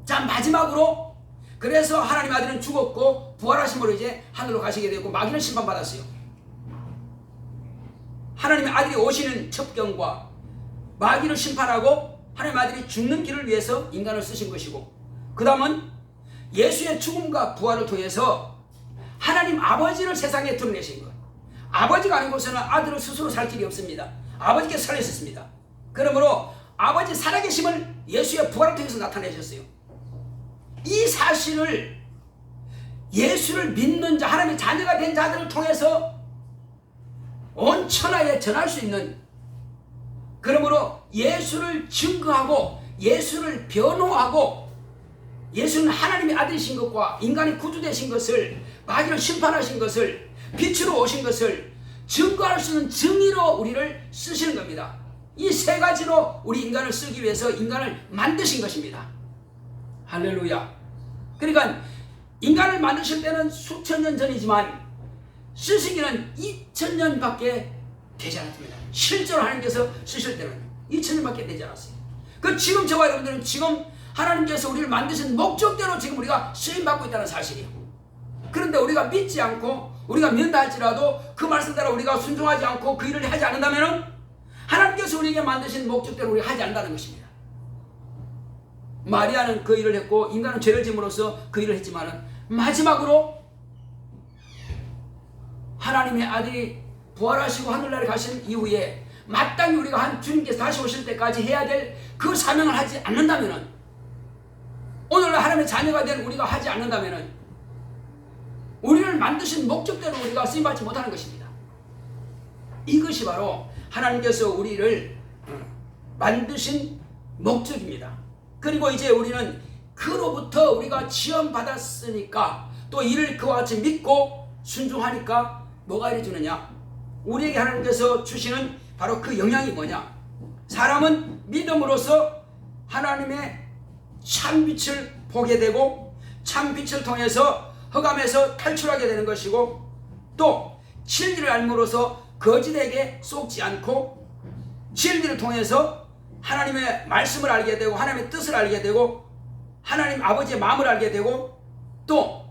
자, 마지막으로 그래서 하나님 아들은 죽었고 부활하심으로 이제 하늘로 가시게 되고 마귀는 심판받았어요. 하나님의 아들이 오시는 첩경과 마귀를 심판하고 하나님의 아들이 죽는 길을 위해서 인간을 쓰신 것이고, 그 다음은 예수의 죽음과 부활을 통해서 하나님 아버지를 세상에 드러내신 것. 아버지가 아니고서는 아들을 스스로 살 길이 없습니다. 아버지께서 살리셨습니다. 그러므로 아버지 살아계심을 예수의 부활을 통해서 나타내셨어요. 이 사실을 예수를 믿는 자, 하나님의 자녀가 된 자들을 통해서 온 천하에 전할 수 있는, 그러므로 예수를 증거하고 예수를 변호하고 예수는 하나님의 아들이신 것과 인간의 구주 되신 것을, 마귀를 심판하신 것을, 빛으로 오신 것을 증거할 수 있는 증인으로 우리를 쓰시는 겁니다. 이 세 가지로 우리 인간을 쓰기 위해서 인간을 만드신 것입니다. 할렐루야. 그러니까 인간을 만드실 때는 수천 년 전이지만 쓰시기는 2000년밖에 되지 않았습니다. 실제로 하나님께서 쓰실 때는 2000년밖에 되지 않았어요. 그 지금 저와 여러분들은 지금 하나님께서 우리를 만드신 목적대로 지금 우리가 쓰임받고 있다는 사실이에요. 그런데 우리가 믿지 않고 우리가 믿는다 할지라도 그 말씀대로 우리가 순종하지 않고 그 일을 하지 않는다면 하나님께서 우리에게 만드신 목적대로 우리가 하지 않는다는 것입니다. 마리아는 그 일을 했고 인간은 죄를 짐으로써 그 일을 했지만 마지막으로 하나님의 아들이 부활하시고 하늘나라에 가신 이후에 마땅히 우리가 한 주님께서 다시 오실 때까지 해야 될 그 사명을 하지 않는다면, 오늘날 하나님의 자녀가 된 우리가 하지 않는다면 우리를 만드신 목적대로 우리가 쓰임받지 못하는 것입니다. 이것이 바로 하나님께서 우리를 만드신 목적입니다. 그리고 이제 우리는 그로부터 우리가 지원받았으니까 또 이를 그와 같이 믿고 순종하니까 뭐가 이루어지느냐? 우리에게 하나님께서 주시는 바로 그 영향이 뭐냐? 사람은 믿음으로써 하나님의 참빛을 보게 되고 참빛을 통해서 흑암에서 탈출하게 되는 것이고, 또 진리를 알므로써 거짓에게 속지 않고 진리를 통해서 하나님의 말씀을 알게 되고 하나님의 뜻을 알게 되고 하나님 아버지의 마음을 알게 되고, 또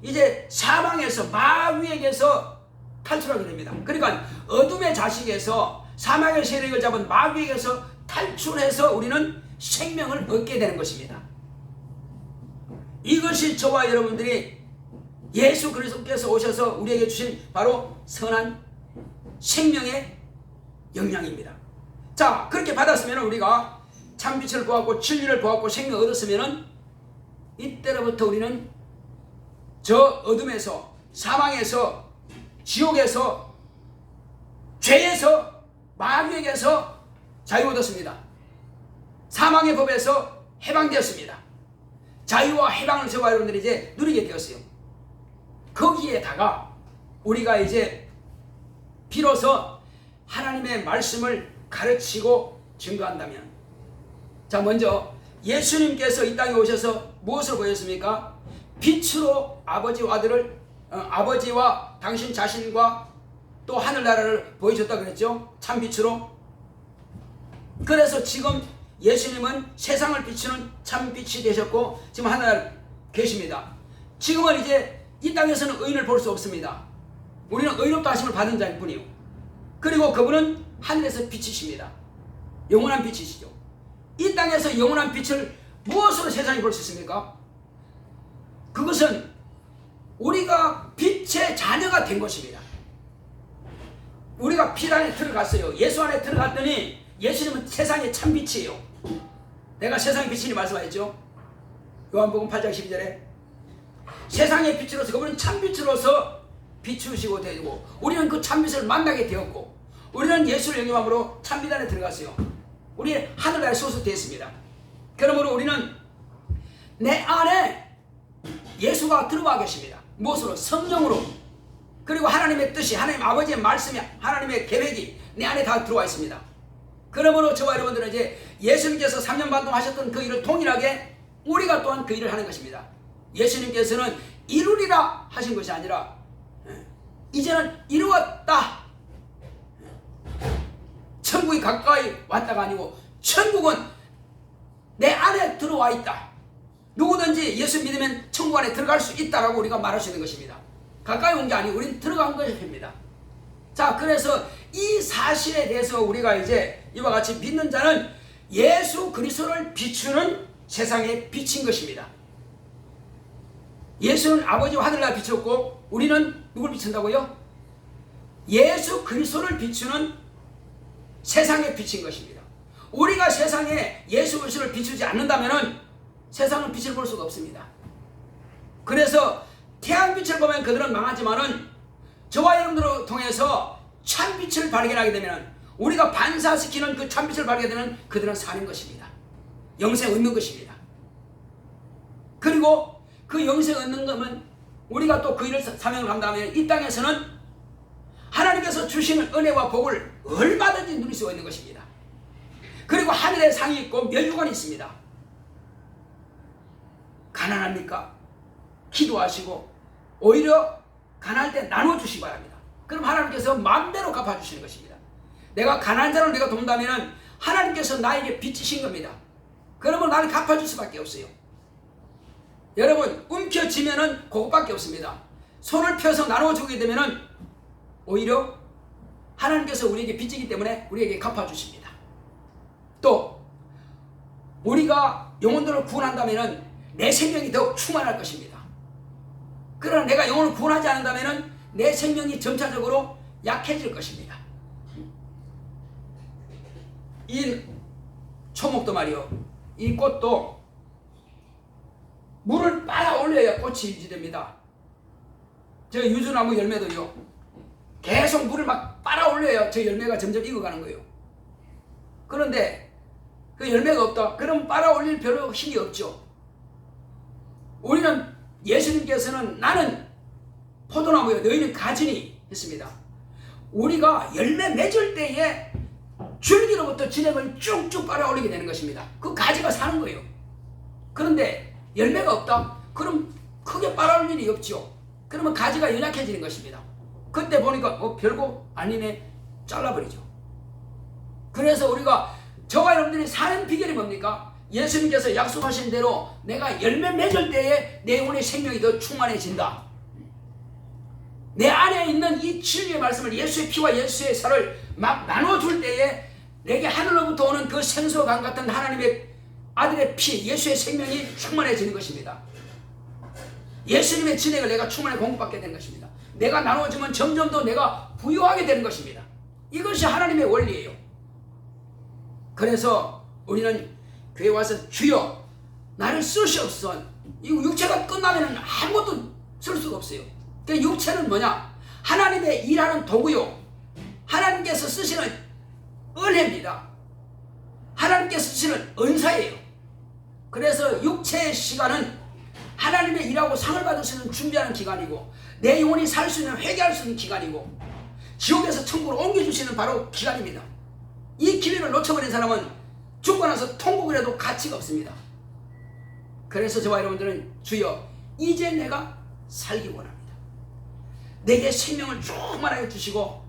이제 사망에서 마귀에게서 탈출하게 됩니다. 그러니까 어둠의 자식에서 사망의 세력을 잡은 마귀에게서 탈출해서 우리는 생명을 얻게 되는 것입니다. 이것이 저와 여러분들이 예수 그리스도께서 오셔서 우리에게 주신 바로 선한 생명의 영향입니다. 자, 그렇게 받았으면 우리가 참빛을 보았고 진리를 보았고 생명을 얻었으면 이때로부터 우리는 저 어둠에서 사망에서 지옥에서 죄에서 마귀에게서 자유 얻었습니다. 사망의 법에서 해방되었습니다. 자유와 해방을 저와 여러분들이 이제 누리게 되었어요. 거기에다가 우리가 이제 비로소 하나님의 말씀을 가르치고 증거한다면, 자, 먼저 예수님께서 이 땅에 오셔서 무엇을 보였습니까? 빛으로 아버지와 아들을 아버지와 당신 자신과 또 하늘나라를 보여줬다 그랬죠. 참빛으로. 그래서 지금 예수님은 세상을 비추는 참빛이 되셨고 지금 하늘 계십니다. 지금은 이제 이 땅에서는 의인을 볼 수 없습니다. 우리는 의롭다 하심을 받은 자일 뿐이요. 그리고 그분은 하늘에서 빛이십니다. 영원한 빛이시죠. 이 땅에서 영원한 빛을 무엇으로 세상이 볼 수 있습니까? 그것은 우리가 빛의 자녀가 된 것입니다. 우리가 빛 안에 들어갔어요. 예수 안에 들어갔더니 예수님은 세상의 참빛이에요. 내가 세상의 빛이니 말씀하셨죠. 요한복음 8장 12절에 세상의 빛으로서 그분은 참빛으로서 비추시고 되고 우리는 그 참빛을 만나게 되었고 우리는 예수를 영접함으로 참빛 안에 들어갔어요. 우리 하늘나라에 소속되었습니다. 그러므로 우리는 내 안에 예수가 들어와 계십니다. 무엇으로? 성령으로. 그리고 하나님의 뜻이, 하나님 아버지의 말씀이, 하나님의 계획이 내 안에 다 들어와 있습니다. 그러므로 저와 여러분들은 이제 예수님께서 3년 반 동안 하셨던 그 일을 동일하게 우리가 또한 그 일을 하는 것입니다. 예수님께서는 이루리라 하신 것이 아니라 이제는 이루었다. 천국이 가까이 왔다가 아니고 천국은 내 안에 들어와 있다. 누구든지 예수 믿으면 천국 안에 들어갈 수 있다라고 우리가 말할 수 있는 것입니다. 가까이 온 게 아니고 우리는 들어간 것입니다. 자, 그래서 이 사실에 대해서 우리가 이제 이와 같이 믿는 자는 예수 그리스도를 비추는 세상의 빛인 것입니다. 예수는 아버지와 하늘나라 비추었고 우리는 누굴 비춘다고요? 예수 그리스도를 비추는 세상의 빛인 것입니다. 우리가 세상에 예수 그리스도를 비추지 않는다면 세상은 빛을 볼 수가 없습니다. 그래서 태양빛을 보면 그들은 망하지만은 저와 여러분들을 통해서 참빛을 발견하게 되면 우리가 반사시키는 그 참빛을 발견되면 그들은 사는 것입니다. 영생 얻는 것입니다. 그리고 그 영생 얻는 것은 우리가 또 그 일을 사명을 한다면 이 땅에서는 하나님께서 주시는 은혜와 복을 얼마든지 누릴 수가 있는 것입니다. 그리고 하늘에 상이 있고 멸류관이 있습니다. 가난합니까? 기도하시고 오히려 가난할 때 나눠주시기 바랍니다. 그럼 하나님께서 마음대로 갚아주시는 것입니다. 내가 가난한 자를 내가 돕는다면 하나님께서 나에게 빚지신 겁니다. 그러면 나는 갚아줄 수밖에 없어요. 여러분, 움켜쥐면은 그것밖에 없습니다. 손을 펴서 나눠주게 되면은 오히려 하나님께서 우리에게 빚지기 때문에 우리에게 갚아주십니다. 또 우리가 영혼들을 구원한다면은 내 생명이 더욱 충만할 것입니다. 그러나 내가 영혼을 구원하지 않는다면은 내 생명이 점차적으로 약해질 것입니다. 이 초목도 말이요, 이 꽃도 물을 빨아 올려야 꽃이 유지됩니다. 저 유주나무 열매도요, 계속 물을 막 빨아 올려야 저 열매가 점점 익어가는 거예요. 그런데 그 열매가 없다, 그럼 빨아 올릴 별로 힘이 없죠. 우리는, 예수님께서는 나는 포도나무요 너희는 가지니 했습니다. 우리가 열매 맺을 때에 줄기로부터 진액을 쭉쭉 빨아 올리게 되는 것입니다. 그 가지가 사는 거예요. 그런데 열매가 없다? 그럼 크게 빨아 올릴 일이 없죠. 그러면 가지가 연약해지는 것입니다. 그때 보니까 별거 아니네, 잘라버리죠. 그래서 우리가, 저와 여러분들이 사는 비결이 뭡니까? 예수님께서 약속하신 대로 내가 열매 맺을 때에 내 영혼의 생명이 더 충만해진다. 내 안에 있는 이 진리의 말씀을, 예수의 피와 예수의 살을 막 나눠줄 때에 내게 하늘로부터 오는 그 생수강 같은 하나님의 아들의 피, 예수의 생명이 충만해지는 것입니다. 예수님의 진액을 내가 충만히 공급받게 되는 것입니다. 내가 나눠주면 점점 더 내가 부유하게 되는 것입니다. 이것이 하나님의 원리예요. 그래서 우리는 교회 와서 주여 나를 쓰시옵소서. 이 육체가 끝나면 아무것도 쓸 수가 없어요. 그 육체는 뭐냐? 하나님의 일하는 도구요, 하나님께서 쓰시는 은혜입니다. 하나님께서 쓰시는 은사예요. 그래서 육체의 시간은 하나님의 일하고 상을 받을 수 있는 준비하는 기간이고, 내 영혼이 살 수 있는, 회개할 수 있는 기간이고, 지옥에서 천국으로 옮겨주시는 바로 기간입니다. 이 기회를 놓쳐버린 사람은 죽고 나서 통곡을 해도 가치가 없습니다. 그래서 저와 여러분들은 주여 이제 내가 살기 원합니다. 내게 생명을 충만하게 주시고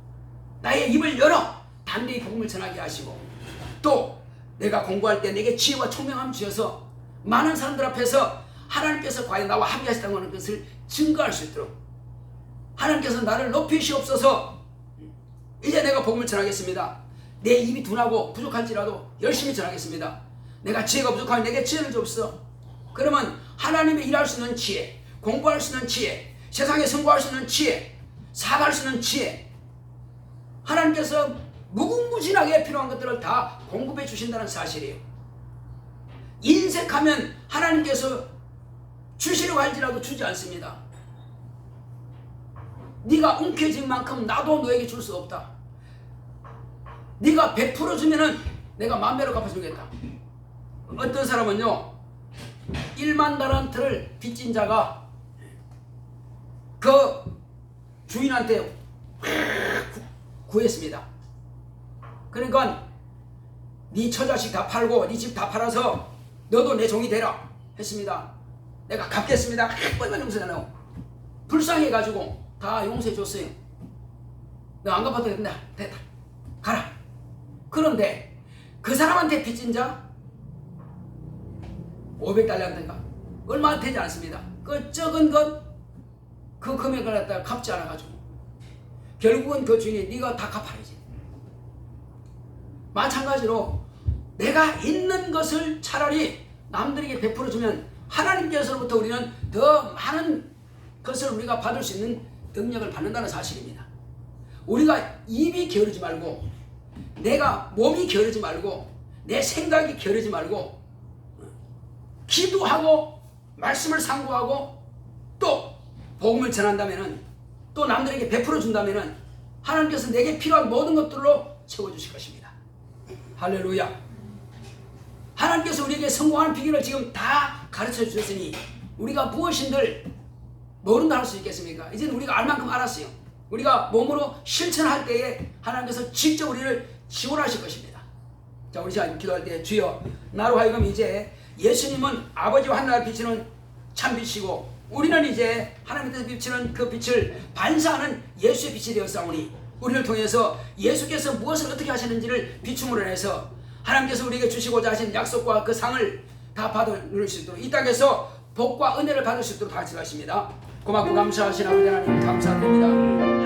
나의 입을 열어 담대히 복음을 전하게 하시고, 또 내가 공부할 때 내게 지혜와 총명함 주셔서 많은 사람들 앞에서 하나님께서 과연 나와 함께 하시다고 하는 것을 증거할 수 있도록 하나님께서 나를 높이시옵소서. 이제 내가 복음을 전하겠습니다. 내 입이 둔하고 부족할지라도 열심히 전하겠습니다. 내가 지혜가 부족하면 내게 지혜를 주옵소서. 그러면 하나님의 일할 수 있는 지혜, 공부할 수 있는 지혜, 세상에 성공할 수 있는 지혜, 사업할 수 있는 지혜, 하나님께서 무궁무진하게 필요한 것들을 다 공급해 주신다는 사실이에요. 인색하면 하나님께서 주시려고 할지라도 주지 않습니다. 네가 움켜진 만큼 나도 너에게 줄 수 없다. 네가 100% 주면은 내가 만배로 갚아주겠다. 어떤 사람은요, 1만 달란트를 빚진 자가 그 주인한테 구했습니다. 그러니까 네 처자식 다 팔고 네 집 다 팔아서 너도 내 종이 되라 했습니다. 내가 갚겠습니다. 빨리 용서하라고. 불쌍해가지고 다 용서해 줬어요. 너 안 갚아도 된다. 됐다. 가라. 그런데 그 사람한테 빚진 자 500달러인가 얼마 되지 않습니다. 그 적은 것, 그 금액을 갖다가 갚지 않아가지고 결국은 그 주인이 네가 다 갚아야지. 마찬가지로 내가 있는 것을 차라리 남들에게 베풀어 주면 하나님께서로부터 우리는 더 많은 것을 우리가 받을 수 있는 능력을 받는다는 사실입니다. 우리가 입이 게으르지 말고, 내가 몸이 게으르지 말고, 내 생각이 게으르지 말고, 기도하고 말씀을 상고하고 또 복음을 전한다면은, 또 남들에게 베풀어 준다면은 하나님께서 내게 필요한 모든 것들로 채워주실 것입니다. 할렐루야. 하나님께서 우리에게 성공하는 비결을 지금 다 가르쳐 주셨으니 우리가 무엇인들 모른다 할 수 있겠습니까? 이제는 우리가 알 만큼 알았어요. 우리가 몸으로 실천할 때에 하나님께서 직접 우리를 지원하실 것입니다. 자, 우리 시간 기도할 때 주여 나로 하여금 이제 예수님은 아버지와 하나님을 비치는 참 빛이고 우리는 이제 하나님께서 비치는 그 빛을 반사하는 예수의 빛이 되었사오니 우리를 통해서 예수께서 무엇을 어떻게 하시는지를 비춤으로 해서 하나님께서 우리에게 주시고자 하신 약속과 그 상을 다 받아 누릴 수 있도록 이 땅에서 복과 은혜를 받을 수 있도록 하시겠습니다. 고맙고 감사하신 아버지 하나님 감사드립니다.